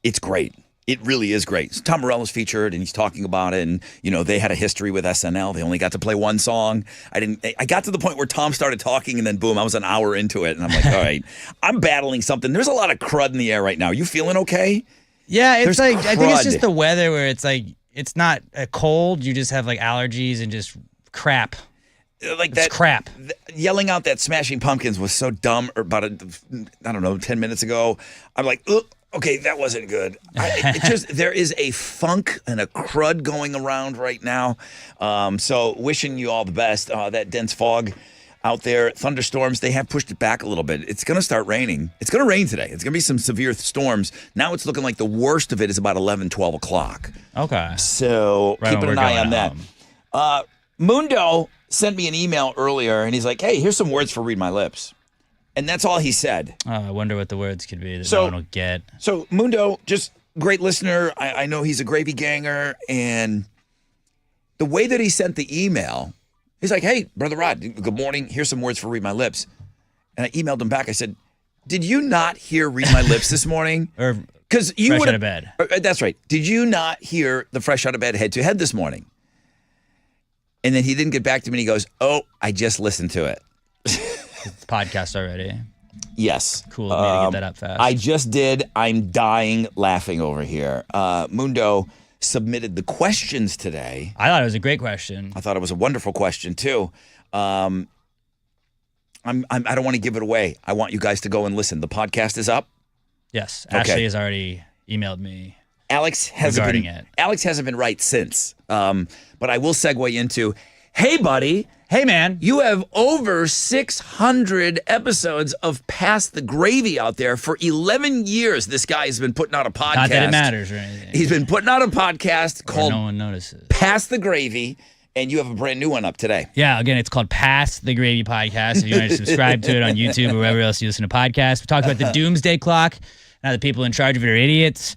it's great. It really is great. So Tom Morello's featured, and he's talking about it. And, you know, they had a history with SNL. They only got to play one song. I got to the point where Tom started talking, and then boom, I was an hour into it. And I'm like, all right, I'm battling something. There's a lot of crud in the air right now. You feeling okay? Yeah, it's There's like, I think it's crud. just the weather where it's like, it's not a cold. You just have like allergies and just crap. Like It's that crap. Yelling out that Smashing Pumpkins was so dumb. Or about 10 minutes ago. I'm like, ugh, okay, that wasn't good. It just there is a funk and a crud going around right now. So wishing you all the best. That dense fog out there, thunderstorms, they have pushed it back a little bit. It's going to start raining. It's going to rain today. It's going to be some severe storms. Now it's looking like the worst of it is about 11, 12 o'clock. Okay. So Right keep when an we're eye going on that. home. Mundo sent me an email earlier, and he's like, hey, here's some words for Read My Lips. And that's all he said. I wonder what the words could be that So- no one will get. So Mundo, just great listener. I know he's a gravy ganger, and the way that he sent the email, he's like, hey, Brother Rod, good morning. Here's some words for Read My Lips. And I emailed him back. I said, did you not hear Read My Lips this morning? Or Because you fresh would out of bed. That's right. Did you not hear the Fresh Out of Bed head to head this morning? And then he didn't get back to me, and he goes, oh, I just listened to it. It's podcast already. Yes. Cool of me to get that up fast. I just did. I'm dying laughing over here. Mundo submitted the questions today. I thought it was a great question. I thought it was a wonderful question too. I don't want to give it away. I want you guys to go and listen. The podcast is up. Yes. Okay. Ashley has already emailed me. Alex hasn't Regarding been. it. Alex hasn't been right since. But I will segue into, hey buddy, Hey, man. you have over 600 episodes of Pass the Gravy out there. For 11 years, this guy has been putting out a podcast. Not that it matters or anything. He's been putting out a podcast Or called no one notices. Pass the Gravy, and you have a brand new one up today. Yeah, again, it's called Pass the Gravy Podcast. If you want to subscribe to it on YouTube or wherever else you listen to podcasts. We talked about the doomsday clock. Now the people in charge of it are idiots.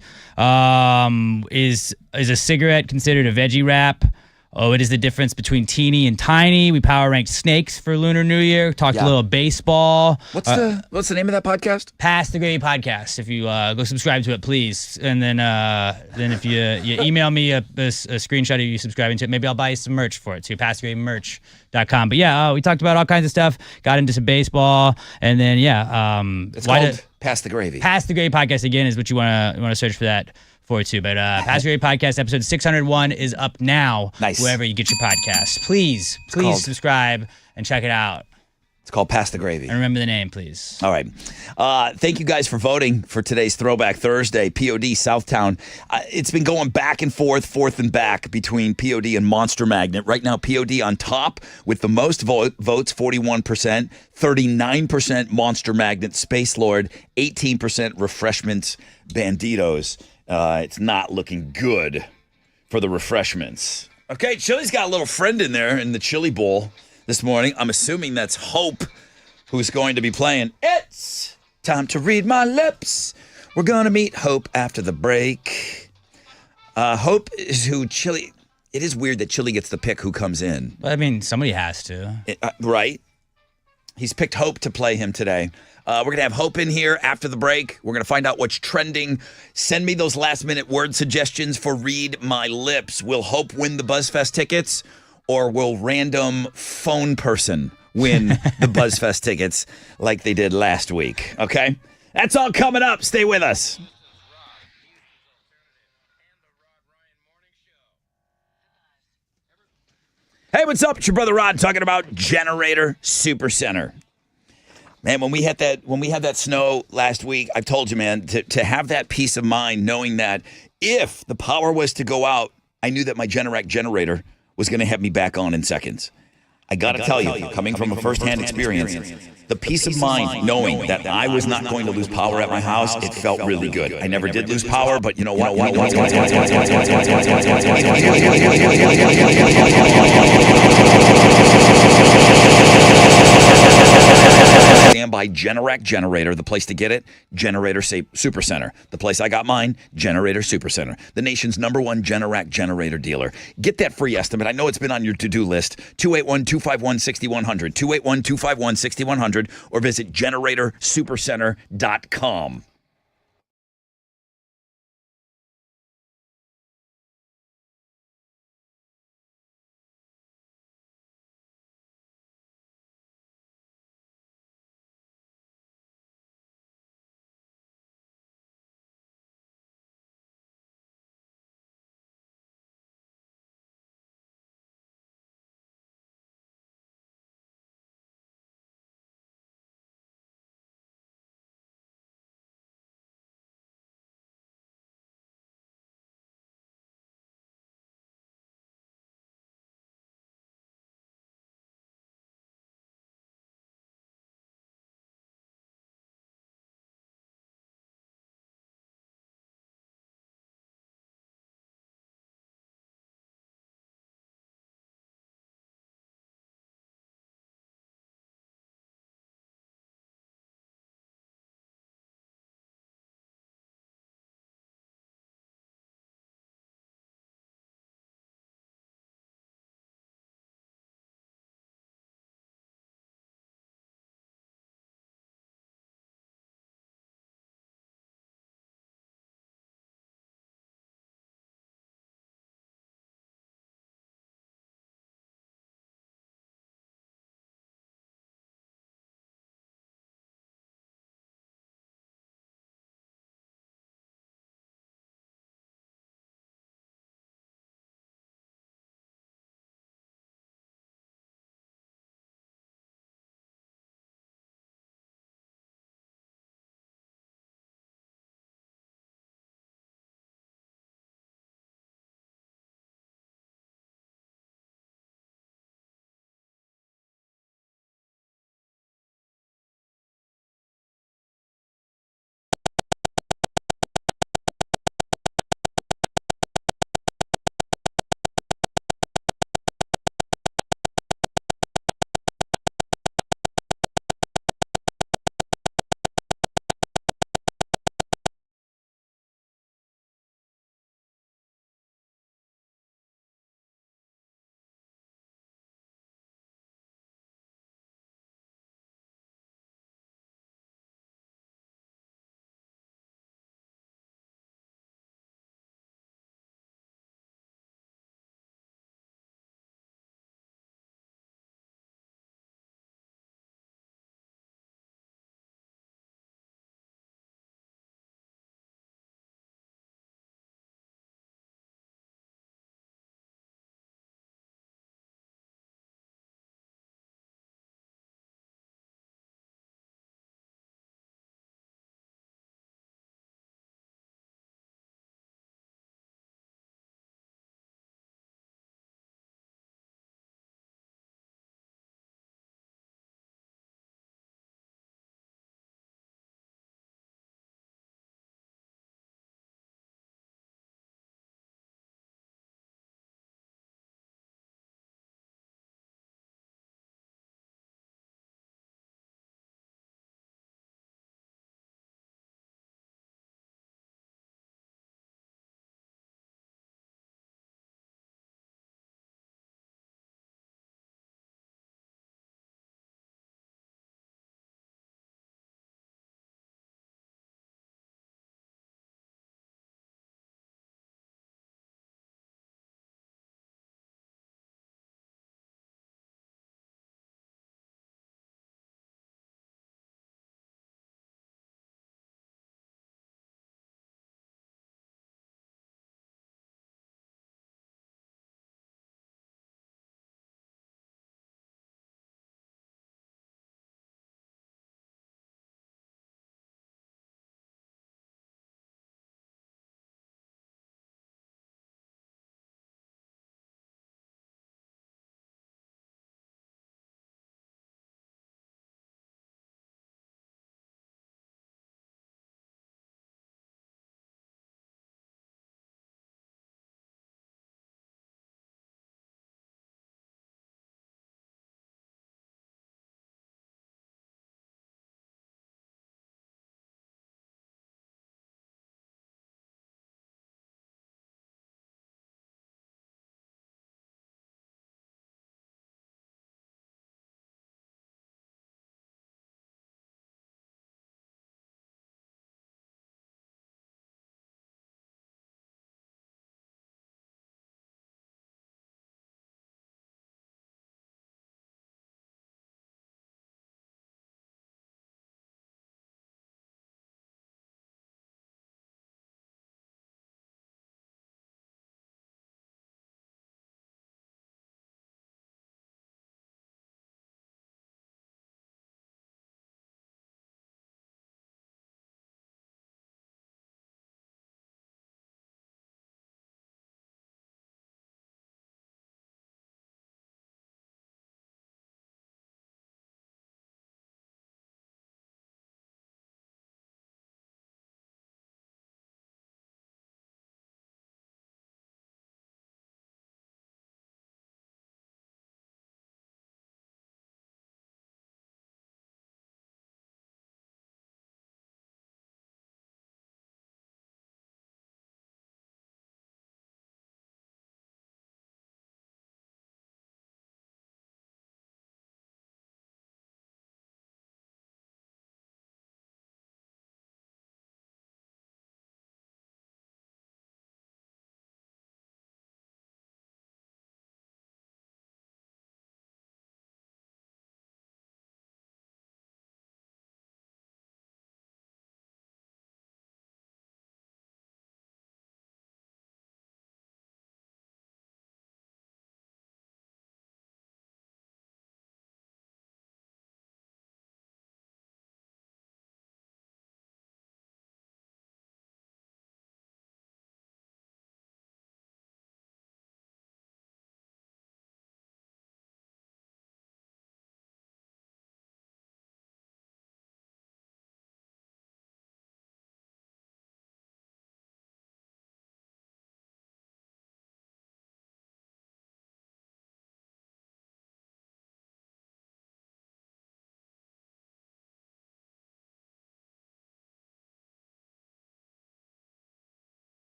Is a cigarette considered a veggie wrap? Oh, it is the difference between teeny and tiny. We power ranked snakes for Lunar New Year. Talked a little baseball. What's the name of that podcast? Pass the Gravy Podcast. If you go subscribe to it, please. And then if you email me a screenshot of you subscribing to it, maybe I'll buy you some merch for it too. PassTheGravyMerch.com. But yeah, we talked about all kinds of stuff. Got into some baseball, and then It's called Pass the Gravy. Pass the Gravy Podcast again is what you want to search for that for too. But Pass the Gravy Podcast episode 601 is up now. Nice. Wherever you get your podcasts. Please called- subscribe and check it out. It's called Pass the Gravy. I remember the name, please. All right. Thank you guys for voting for today's Throwback Thursday. POD Southtown. It's been going back and forth and back between POD and Monster Magnet. Right now, POD on top with the most votes, 41%, 39% Monster Magnet, Space Lord, 18% Refreshments, Banditos. It's not looking good for the refreshments. Okay, Chili's got a little friend in there in the chili bowl this morning. I'm assuming that's Hope, who's going to be playing It's Time to Read My Lips. We're going to meet Hope after the break. Hope is who Chili... It is weird that Chili gets to pick who comes in. Well, I mean, somebody has to. Right? He's picked Hope to play him today. We're going to have Hope in here after the break. We're going to find out what's trending. Send me those last-minute word suggestions for Read My Lips. Will Hope win the BuzzFest tickets? Or will random phone person win the BuzzFest tickets like they did last week? Okay? That's all coming up. Stay with us. Hey, what's up? It's your brother Rod talking about Generator Supercenter. Man, when we had that snow last week, I've told you, man, to have that peace of mind knowing that if the power was to go out, I knew that my Generac generator was going to have me back on in seconds. I got to tell you, coming from a firsthand experience, the peace of mind knowing that I was not going to lose power at my house, it felt really good. I never did lose power, but you know what? Stand by Generac Generator, the place to get it, Generator Supercenter. The place I got mine, Generator Supercenter, the nation's #1 Generac generator dealer. Get that free estimate. I know it's been on your to-do list. 281-251-6100, 281-251-6100, or visit GeneratorSupercenter.com.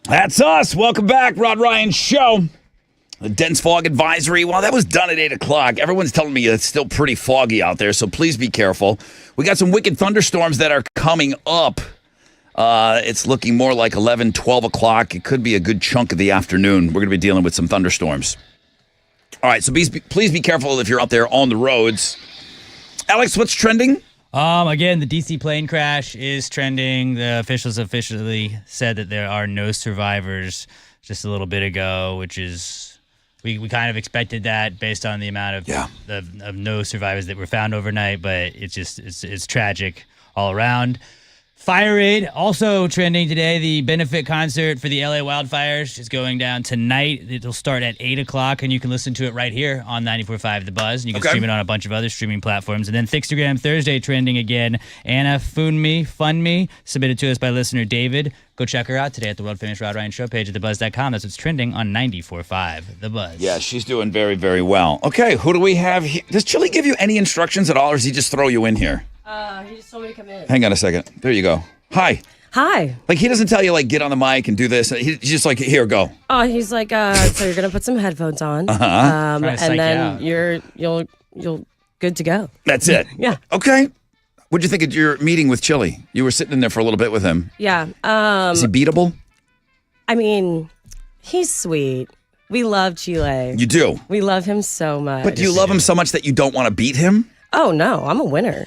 That's us. Welcome back, Rod Ryan Show. The dense fog advisory. Well, that was done at 8 o'clock. Everyone's telling me it's still pretty foggy out there, so please be careful. We got some wicked thunderstorms that are coming up. It's looking more like 11, 12 o'clock. It could be a good chunk of the afternoon. We're going to be dealing with some thunderstorms. All right, so please be careful if you're out there on the roads. Alex, what's trending? Again, the DC plane crash is trending. The officials officially said that there are no survivors just a little bit ago, which is we kind of expected that based on the amount of no survivors that were found overnight, but it's tragic all around. Fire Aid, also trending today. The benefit concert for the LA wildfires is going down tonight. It'll start at 8 o'clock, and you can listen to it right here on 94.5 The Buzz. And you can stream it on a bunch of other streaming platforms. And then Thickstagram Thursday trending again. Anna Fund Me, submitted to us by listener David. Go check her out today at the world-famous Rod Ryan Show page at thebuzz.com. That's what's trending on 94.5 The Buzz. Yeah, she's doing very, very well. Okay, who do we have here? Does Chili give you any instructions at all, or does he just throw you in here? He just told me to come in. Hang on a second. There you go. Hi. Hi. Like, he doesn't tell you, like, get on the mic and do this. He's just like, here, go. Oh, he's like, so you're gonna put some headphones on, and then you'll good to go. That's it. Yeah. Okay. What'd you think of your meeting with Chili? You were sitting in there for a little bit with him. Yeah. Is he beatable? I mean, he's sweet. We love Chile. You do. We love him so much. But do you love him so much that you don't want to beat him? Oh no, I'm a winner.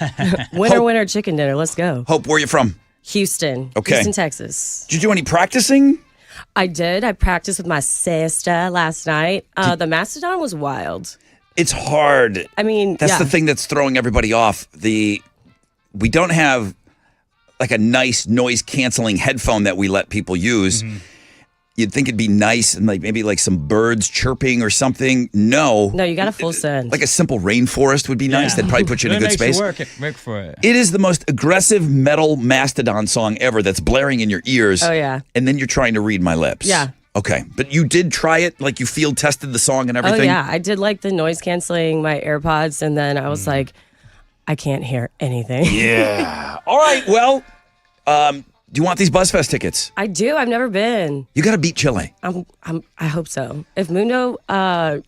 Winner, chicken dinner. Let's go. Hope, where are you from? Houston. Okay. Houston, Texas. Did you do any practicing? I did. I practiced with my sister last night. The Mastodon was wild. It's hard. I mean, that's the thing that's throwing everybody off. We don't have like a nice noise canceling headphone that we let people use. Mm-hmm. You'd think it'd be nice and like maybe like some birds chirping or something. No, you got a full send. Like a simple rainforest would be nice. That'd probably put you in a good space. Work for it. It is the most aggressive metal Mastodon song ever that's blaring in your ears. Oh yeah. And then you're trying to read my lips. Yeah. Okay, but you did try it, like you field tested the song and everything? Oh yeah, I did like the noise canceling, my AirPods, and then I was like, I can't hear anything. Yeah. All right, well, do you want these BuzzFest tickets? I do. I've never been. You got to beat Chile. I hope so. If Mundo, I'm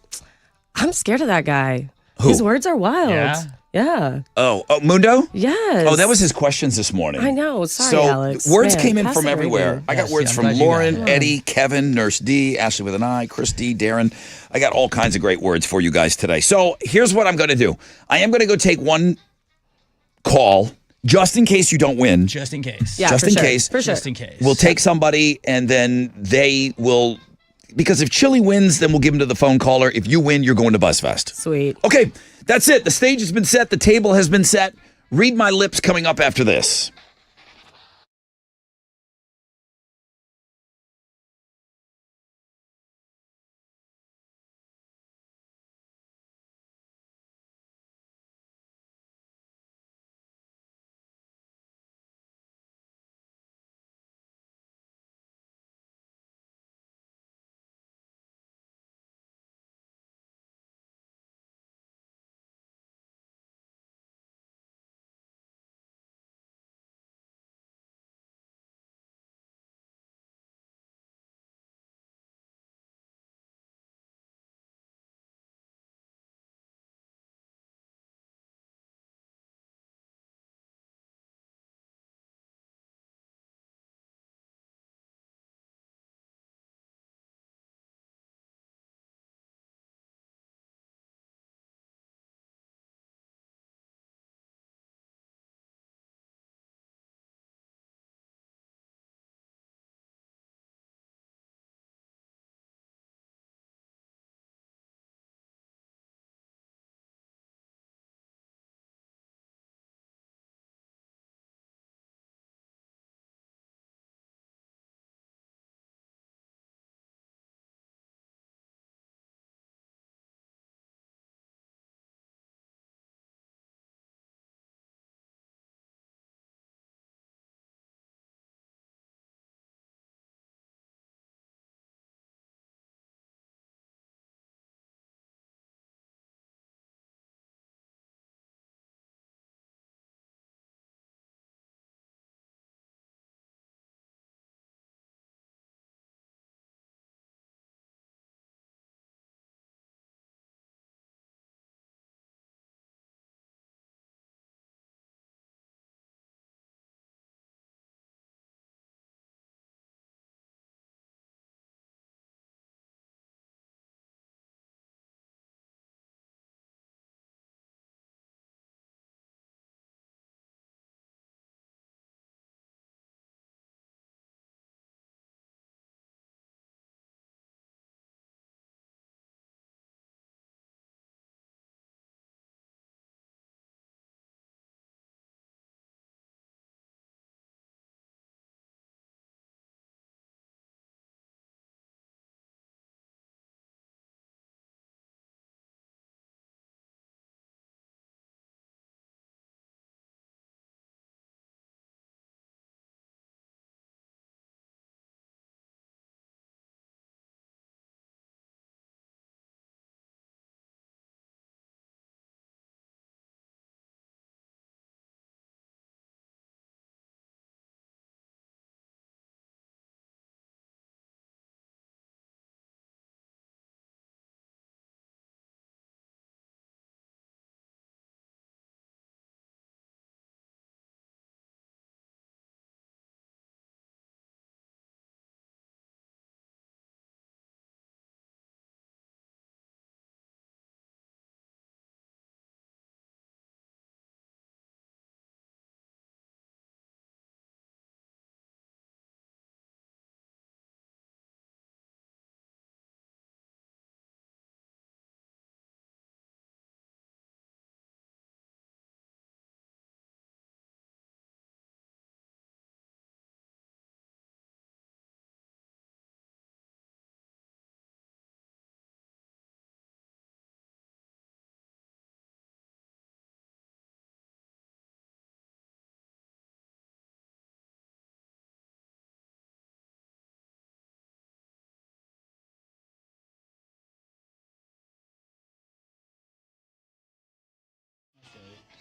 scared of that guy. Who? His words are wild. Yeah. Oh, Mundo? Yes. Oh, that was his questions this morning. I know. Sorry, Alex. Words Man, came in pass from it everywhere. right I got words from Lauren, Eddie, Kevin, Nurse D, Ashley with an I, Christy, Darren. I got all kinds of great words for you guys today. So here's what I'm going to do. I am going to go take one call. Just in case you don't win. Just in case. Yeah, just in case. For sure. Just in case. We'll take somebody and then they will, because if Chili wins, then we'll give him to the phone caller. If you win, you're going to BuzzFest. Sweet. Okay, that's it. The stage has been set. The table has been set. Read my lips coming up after this.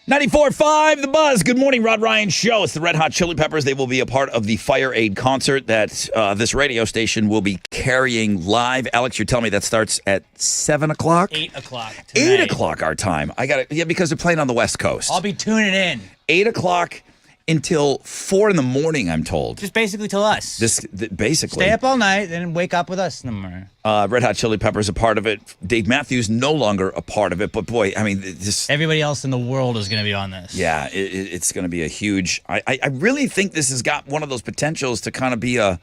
94.5 The Buzz. Good morning, Rod Ryan Show. It's the Red Hot Chili Peppers. They will be a part of the Fire Aid concert that this radio station will be carrying live. Alex, you're telling me that starts at 7 o'clock? 8 o'clock. 8 o'clock our time. I got it. Yeah, because they're playing on the West Coast. I'll be tuning in. 8 o'clock until 4 in the morning, I'm told. Just basically till us. Basically. Stay up all night and wake up with us in the morning. Red Hot Chili Peppers a part of it. Dave Matthews no longer a part of it, but boy, I mean, this. Everybody else in the world is going to be on this. Yeah, it's going to be a huge. I really think this has got one of those potentials to kind of be a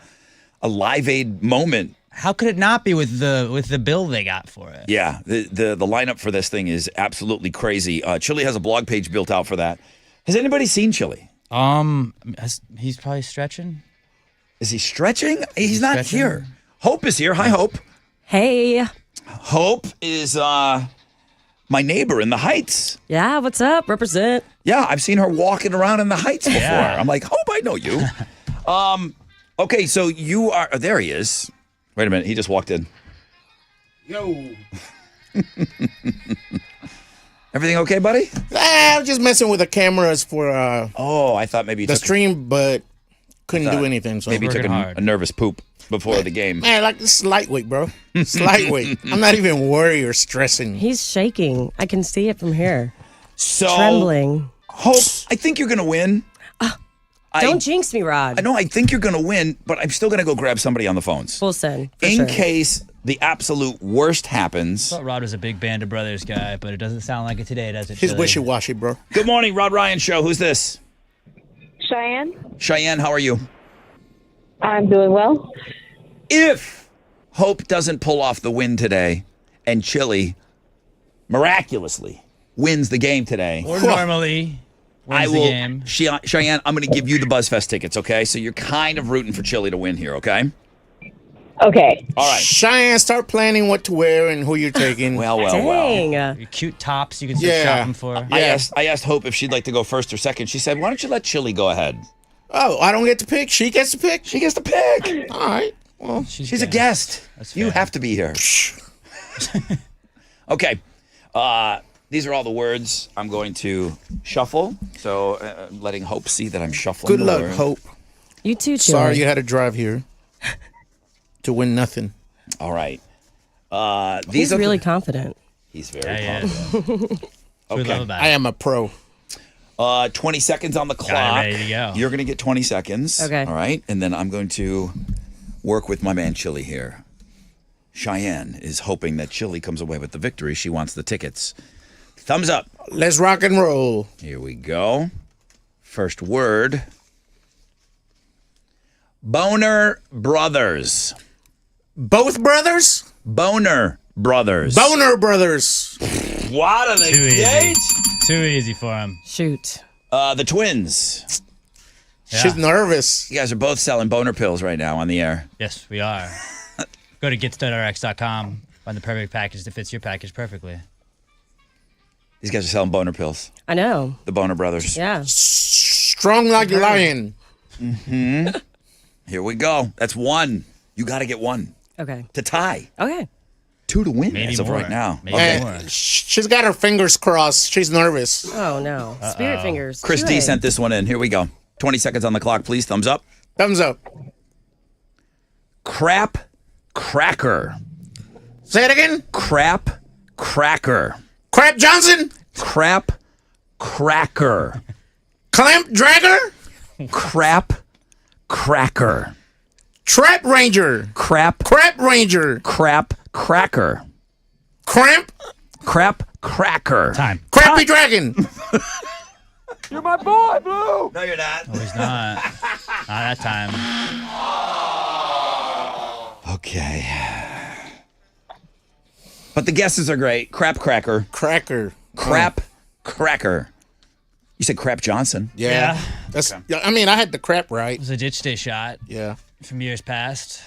Live Aid moment. How could it not be with the bill they got for it? Yeah, the lineup for this thing is absolutely crazy. Chili has a blog page built out for that. Has anybody seen Chili? He's probably stretching. Is he stretching? He's not here. Hope is here. Hi, Hope. Hey. Hope is my neighbor in the Heights. Yeah, what's up? Represent. Yeah, I've seen her walking around in the Heights before. Yeah. I'm like, Hope, I know you. Okay, so you are. There he is. Wait a minute. He just walked in. Yo. Everything okay, buddy? I'm just messing with the cameras for I thought maybe you the took stream, but couldn't do anything. So maybe you took a nervous poop before the game. Man, like this is lightweight, bro. It's lightweight. I'm not even worried or stressing. He's shaking. I can see it from here. So trembling. Hope, I think you're gonna win. Don't jinx me, Rod. I know I think you're gonna win, but I'm still gonna go grab somebody on the phones. Full send. In case the absolute worst happens. I thought Rod was a big Band of Brothers guy, but it doesn't sound like it today, does it? He's Chili? wishy-washy, bro. Good morning, Rod Ryan Show. Who's this? Cheyenne. Cheyenne, how are you? I'm doing well. If Hope doesn't pull off the win today and Chili miraculously wins the game today. Or normally wins the game. Cheyenne, I'm going to give you the BuzzFest tickets, okay? So you're kind of rooting for Chili to win here, okay? Okay. All right. Cheyenne, start planning what to wear and who you're taking. Well. Your cute tops you can start shopping for. I asked Hope if she'd like to go first or second. She said, why don't you let Chili go ahead? Oh, I don't get to pick. She gets to pick. She gets to pick. All right. Well, she's a guest. You have to be here. Okay. These are all the words I'm going to shuffle. So letting Hope see that I'm shuffling. Good luck, Hope. You too, Chili. Sorry you had to drive here to win nothing. All right. He's really confident. He's very confident. Okay. I am a pro. 20 seconds on the clock. Ready to go. You're going to get 20 seconds. Okay. All right. And then I'm going to work with my man Chili here. Cheyenne is hoping that Chili comes away with the victory. She wants the tickets. Thumbs up. Let's rock and roll. Here we go. First word. Boner Brothers. Both brothers? Boner Brothers. Boner Brothers. What are they? Too easy. Too easy for him. Shoot. The twins. Yeah. She's nervous. You guys are both selling boner pills right now on the air. Yes, we are. Go to getstudrx.com. Find the perfect package that fits your package perfectly. These guys are selling boner pills. I know. The Boner Brothers. Yeah. Strong like a lion. Mm-hmm. Here we go. That's one. You got to get one. Okay. To tie. Okay. 2 to win Maybe as of more. right now. Maybe Okay. more. She's got her fingers crossed. She's nervous. Oh, no. Spirit fingers. Chris D sent this one in. Here we go. 20 seconds on the clock, please. Thumbs up. Thumbs up. Crap Cracker. Say it again. Crap Cracker. Crap Johnson. Crap Cracker. Clamp Dragger. Crap Cracker. Trap Ranger. Crap Ranger. Crap Cracker. Cramp. Crap Cracker. Time. Crappy Dragon. You're my boy, Blue. No, you're not. No, he's not. Not that time. Okay. But the guesses are great. Crap Cracker. Cracker. Crap Cracker. You said Crap Johnson. Yeah. That's. Yeah, I mean, I had the crap right. It was a ditch day shot Yeah. from years past.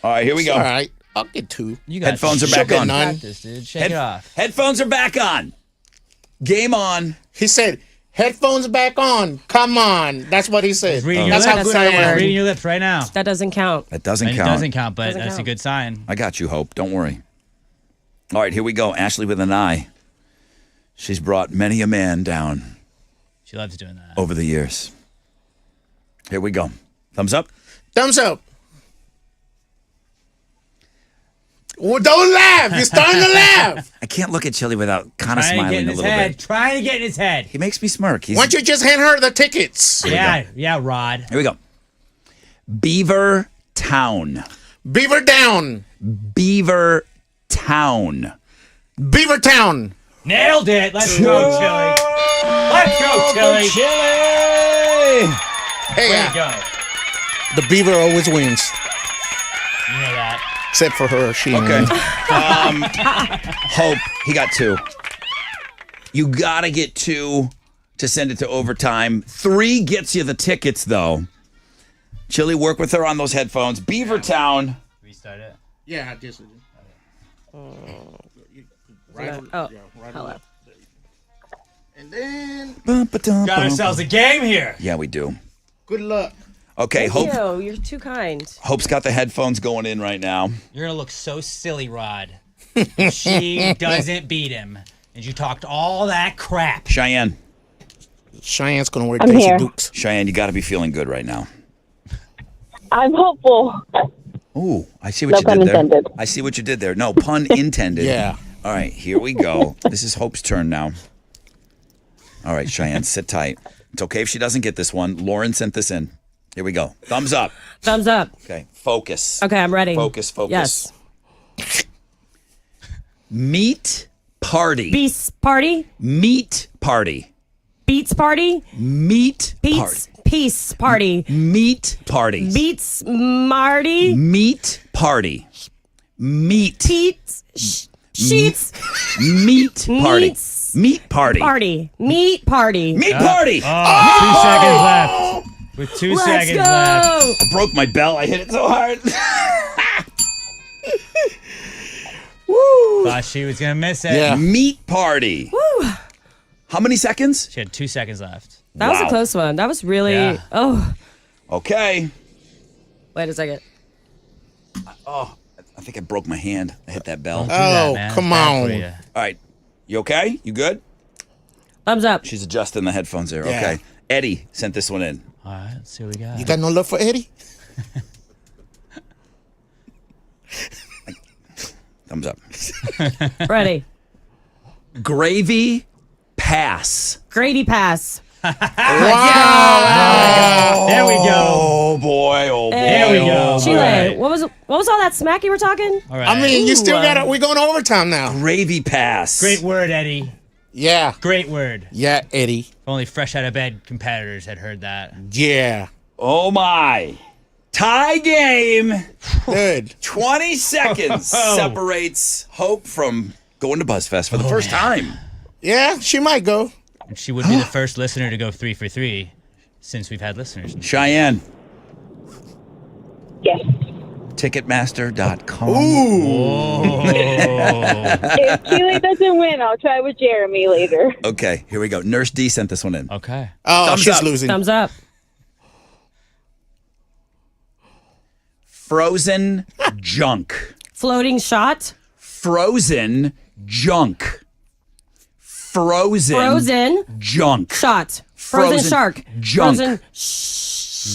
All right, here we go. All right. I'll get 2. You got Headphones are She'll back get on. none. practice, dude. Shake it off. Headphones are back on. Game on. He said, headphones back on. Come on. That's what he said. Reading That's your how lips. good I am. Reading your lips right now. That doesn't count. That doesn't It count. doesn't count, but Doesn't that's a count. good sign. I got you, Hope. Don't worry. All right, here we go. Ashley with an I. She's brought many a man down She loves doing that. over the years. Here we go. Thumbs up. Thumbs up. Well, don't laugh. You're starting to laugh. I can't look at Chili without kind of Trying to get smiling in a his little head. bit. Trying to get in his head. He makes me smirk. Why don't you just hand her the tickets? Yeah, Rod. Here we go. Beaver Town. Beaver down. Beaver Town. Beaver Town. Nailed it. Let's go, Chili. Let's go, Chili. Hey, Way to go. the Beaver always wins. You know that. Except for her. She Okay. wins. Hope, he got 2. You got to get 2 to send it to overtime. 3 gets you the tickets, though. Chili, work with her on those headphones. Beaver Town. Restart it. Yeah, I just. Hello. And then, Got ourselves a game here. Yeah, we do. good luck. Okay, Hope. Ew, you're too kind. Hope's got the headphones going in right now. You're going to look so silly, Rod. If she doesn't beat him. And you talked all that crap. Cheyenne. Cheyenne's going to wear I'm Daisy here. Dukes. Cheyenne, you got to be feeling good right now. I'm hopeful. Ooh, I see what No you pun did there. intended. I see what you did there. No, pun intended. Yeah. All right, here we go. This is Hope's turn now. All right, Cheyenne, sit tight. It's okay if she doesn't get this one. Lauren sent this in. Here we go. Thumbs up. Thumbs up. Okay, focus. Okay, I'm ready. Focus. Yes. Meat party. Beast party. Meat party. Beats party. Meat Beats. party. Peace party. Meat party. Beats Marty. Meat party. Meat. Pete's. Sheets. Meat party. Meats. Meat party. Party. Meat party. Meat party. 2 seconds left. With 2 Let's seconds go. left. I broke my bell. I hit it so hard. Woo. Thought she was going to miss it. Yeah. Meat party. Woo. How many seconds? She had 2 seconds left. That was Wow. a close one. That was really. Yeah. Oh. Okay. Wait a second. I think I broke my hand. I hit that bell. Don't do that, Oh, man. come It's bad on. for you. All right. You okay? You good? Thumbs up. She's adjusting the headphones there. Yeah. Okay. Eddie sent this one in. All right, let's see what we got. You got no love for Eddie? Thumbs up. Ready. Gravy pass. Grady pass. There we go. Oh boy. Oh boy. There we go. Chile, All right. what was all that smack you were talking? All right. I mean, you still Ooh, got it. We're going to overtime now. Gravy pass. Great word, Eddie. Yeah. Great word. Yeah, Eddie. If only fresh out of bed competitors had heard that. Yeah. Oh my. Tie game. Good. 20 seconds separates Hope from going to BuzzFest for the first time. Yeah, she might go. And she would be the first listener to go 3 for 3 since we've had listeners. Cheyenne. Yes. Ticketmaster.com. If Keely doesn't win, I'll try with Jeremy later. Okay, here we go. Nurse D sent this one in. Okay. Oh, Thumbs she's up. losing. Thumbs up. Frozen junk. Floating shot. Frozen junk. Frozen junk. Shot. Frozen shark. Junk.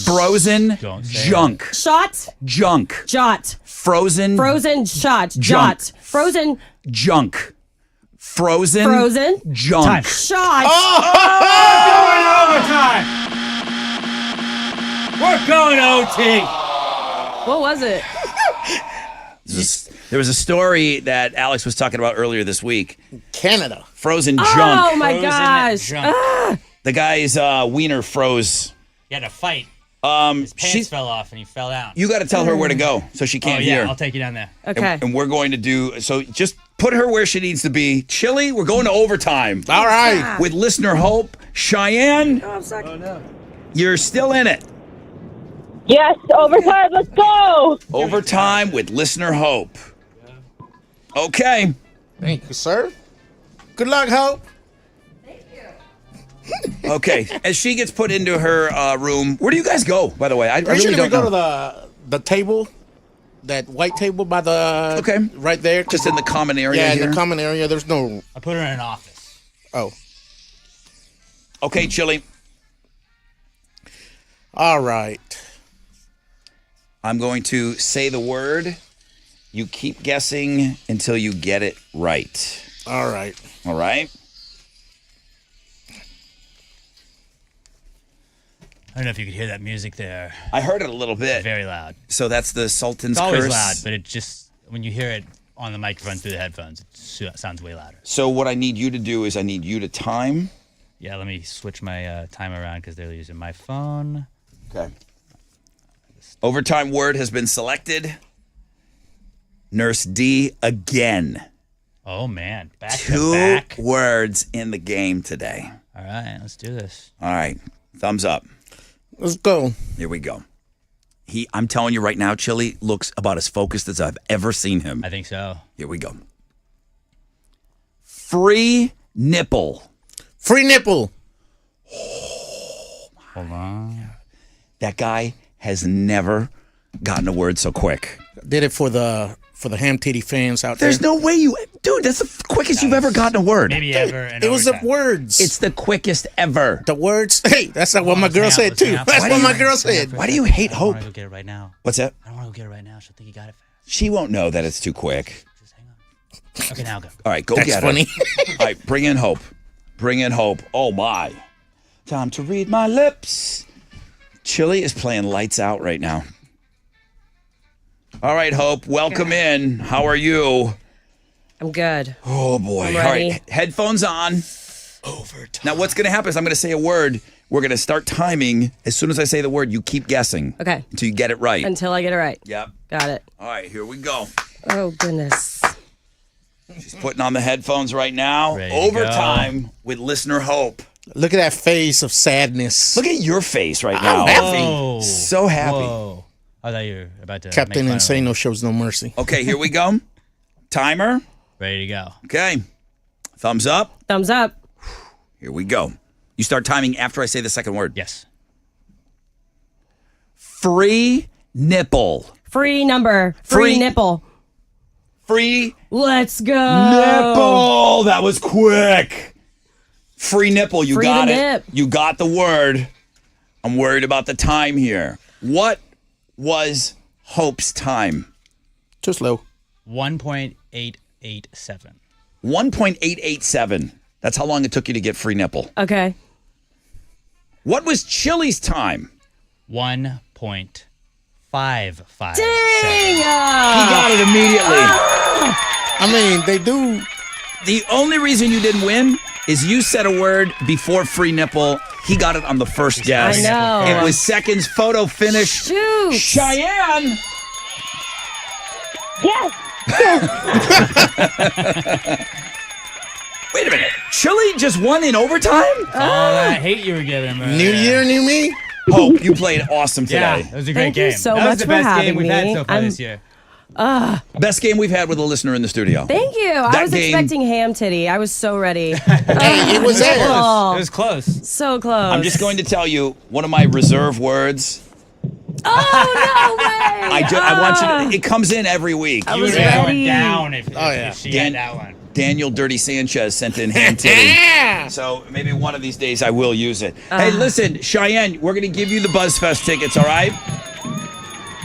Frozen Don't say junk. Shot. Junk. Jot. Frozen Shot. Junk. Jot. Frozen junk. Frozen junk. Time. shot. We're going OT. What was it? There was a story that Alex was talking about earlier this week. Canada. Frozen Oh junk. my Frozen gosh. junk. Ah. The guy's wiener froze. You had to fight. His pants She's, fell off and he fell out. you got to tell her where to go so she Oh, can't yeah, hear. I'll take you down there. Okay. And we're going to do so. Just put her where she needs to be. Chili, we're going to overtime. All right. With listener Hope. Cheyenne, Oh, I'm stuck. you're still in it. Yes, overtime. Let's go. Overtime with listener Hope. Okay. Thank you, sir. Good luck, Hope. Okay. As she gets put into her room, where do you guys go, by the way? I really Usually don't we go know. to the table, that white table by the right there. Just in the common area Yeah, here? in the common area. There's no. I put her in an office. Oh. Okay, Chili. All right. I'm going to say the word. You keep guessing until you get it right. All right. All right? I don't know if you could hear that music there. I heard it a little bit. Very loud. So that's the Sultan's It's always curse. loud, but it just, when you hear it on the microphone through the headphones, it sounds way louder. So what I need you to do is I need you to time. Yeah, let me switch my time around because they're using my phone. Okay. Overtime word has been selected. Nurse D again. Oh, man. Back to 2 back. words in the game today. All right, let's do this. All right. Thumbs up. Let's go. Here we go. I'm telling you right now, Chili looks about as focused as I've ever seen him. I think so. Here we go. Free nipple. Free nipple. Hold on. That guy has never gotten a word so quick. Did it for the ham titty fans out there. There's no way dude, that's the quickest you've ever gotten a word. Maybe ever. It was the words. It's the quickest ever. The words. Hey, that's not what my girl said too. That's what my girl said. Why do you hate I Hope? want to go get it right now. What's that? I don't want to go get it right now. She'll think you got it fast. She won't know that it's too quick. Just hang on. Okay, now go. All right, go That's get funny. her. All right, bring in Hope. Bring in Hope. Oh, my. Time to read my lips. Chili is playing lights out right now. All right, Hope, welcome in. How are you? I'm good. Oh, boy. I'm All ready. right, headphones on. Overtime. Now, what's going to happen is I'm going to say a word. We're going to start timing. As soon as I say the word, you keep guessing. Okay. Until you get it right. Until I get it right. Yep. Got it. All right, here we go. Oh, goodness. She's putting on the headphones right now. Ready to Overtime with listener Hope. Look at that face of sadness. Look at your face right now. I'm happy. Whoa. So happy. Whoa. I thought you were about to. Captain make fun Insane of no shows no mercy. Okay, here we go. Timer. me. Ready to go. Okay. Thumbs up. Thumbs up. Here we go. You start timing after I say the second word. Yes. Free nipple. Free number. Free- Free nipple. Free Let's go. nipple. That was quick. Free nipple. You Free got the it. nip. You got the word. I'm worried about the time here. What was Hope's time? Too slow. 1.887. 1.887. That's how long it took you to get free nipple. Okay. What was Chili's time? 1.557. Dang! He got it immediately. I mean, they do. The only reason you didn't win is you said a word before free nipple. He got it on the first guess. I know. It was seconds. Photo finish. Shoot. Cheyenne. Yes. Wait a minute. Chili just won in overtime? Oh, that hate you were giving him. New year, new me. Hope, you played awesome Yeah, today. it was a great Thank game. you so that much was the for best having game we've had me. so far this year. Best game we've had with a listener in the studio. Thank you. That I was game- expecting ham titty. I was so ready. Hey, it was It there. was close. So close. I'm just going to tell you one of my reserve words. Oh, no way. I want you to. It comes in every week. I You was would have ready. gone down if yeah. she Dan- had that one. Daniel Dirty Sanchez sent in hand titty. So maybe one of these days I will use it. Hey, listen, Cheyenne, we're going to give you the BuzzFest tickets, all right?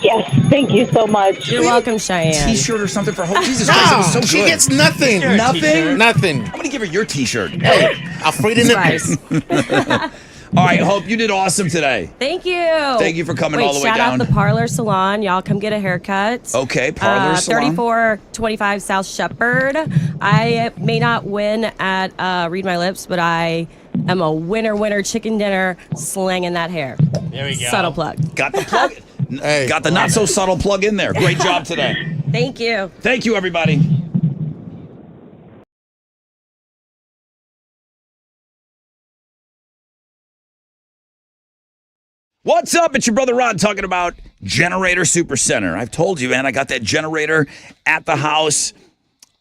Yes. Thank you so much. You're welcome, Cheyenne. T-shirt or something for Hope. Jesus Christ, it No, was so good. she gets nothing. Sure. nothing. T-shirt. Nothing. I'm going to give her your T-shirt. Hey, Alfredo Spice. All right, Hope, you did awesome today. Thank you. Thank you for coming all the way shout down. out the Parlor Salon. Y'all come get a haircut. Okay, Parlor Salon. 3425 South Shepherd. I may not win at Read My Lips, but I am a winner chicken dinner slanging that hair. There we go. Subtle plug. Got the plug. Hey. Got the not so subtle plug in there. Great job today. Thank you. Thank you, everybody. What's up? It's your brother Rod talking about Generator Supercenter. I've told you, man, I got that generator at the house.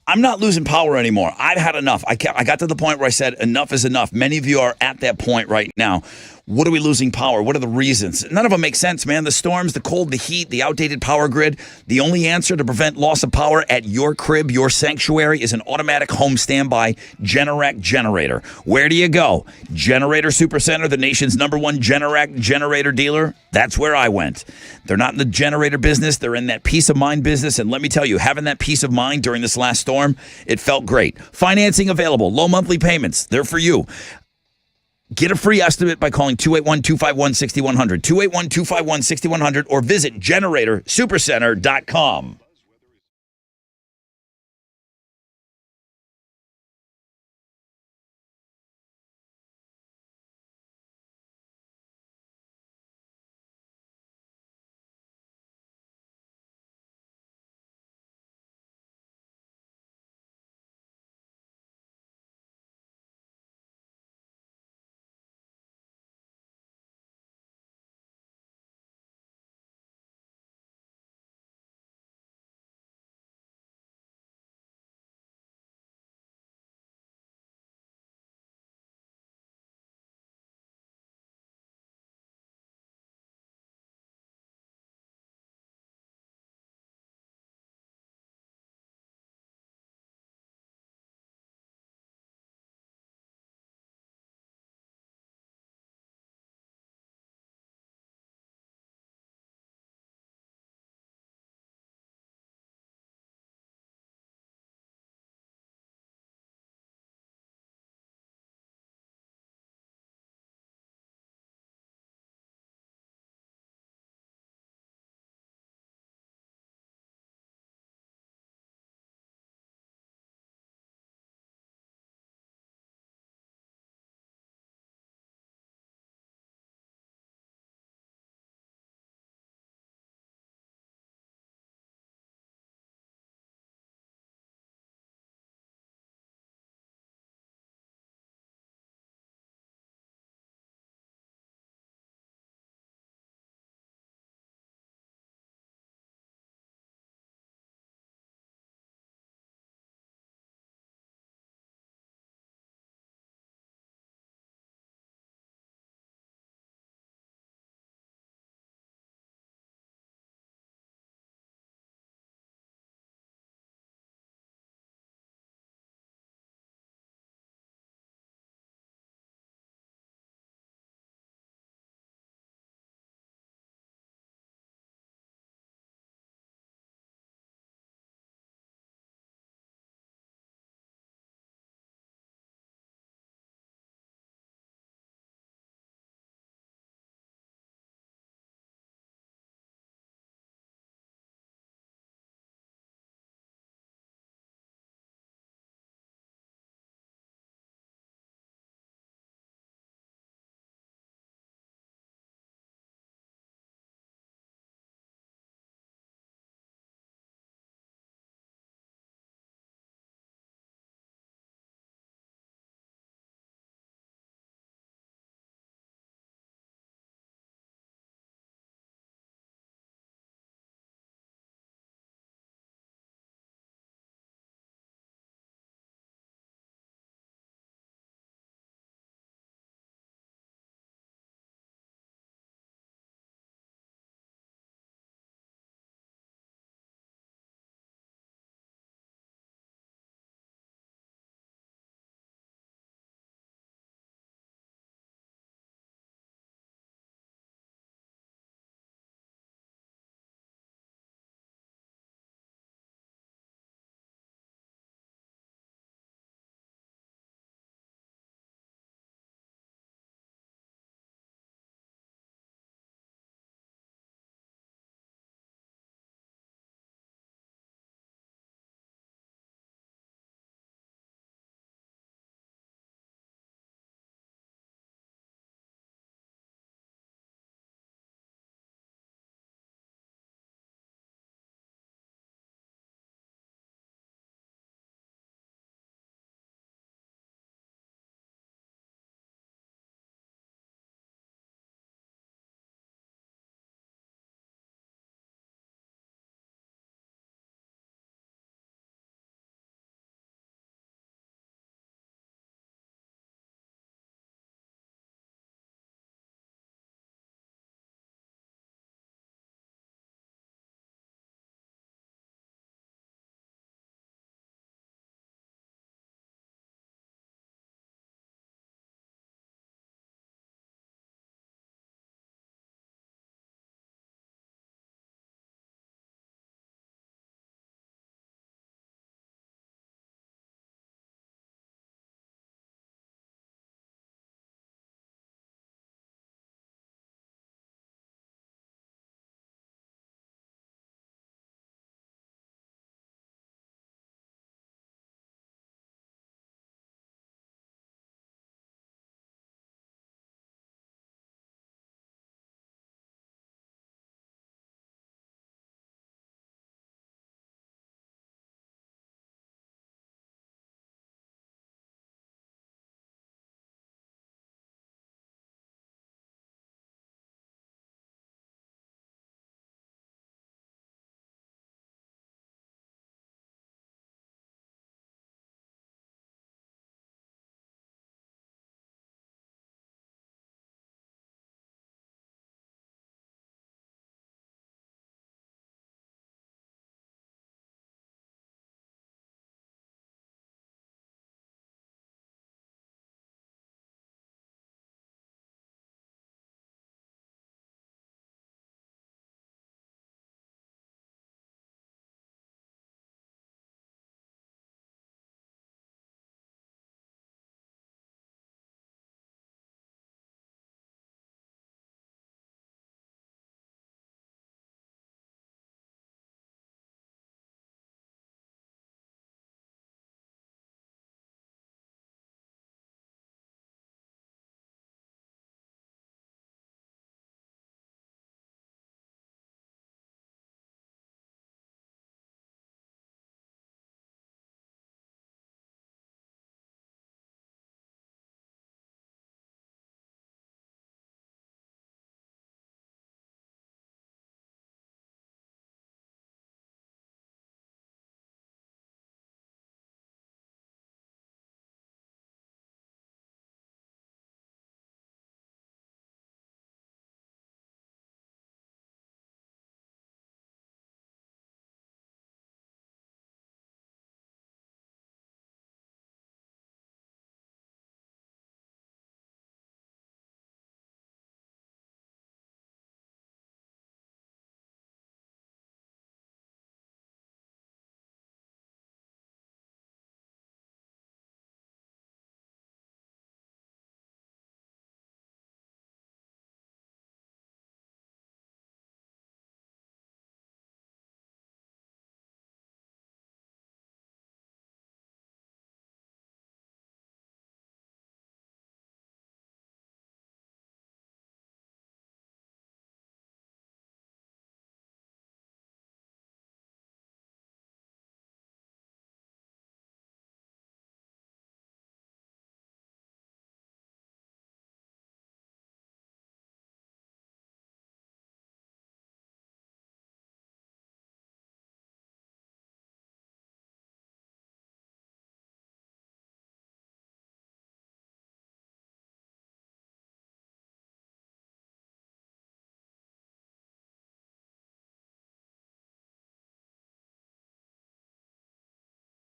I'm not losing power anymore. I've had enough. I got to the point where I said enough is enough. Many of you are at that point right now. What are we losing power? What are the reasons? None of them make sense, man. The storms, the cold, the heat, the outdated power grid. The only answer to prevent loss of power at your crib, your sanctuary, is an automatic home standby Generac generator. Where do you go? Generator Supercenter, the nation's #1 Generac generator dealer. That's where I went. They're not in the generator business. They're in that peace of mind business. And let me tell you, having that peace of mind during this last storm, it felt great. Financing available. Low monthly payments. They're for you. Get a free estimate by calling 281-251-6100, 281-251-6100, or visit GeneratorSupercenter.com.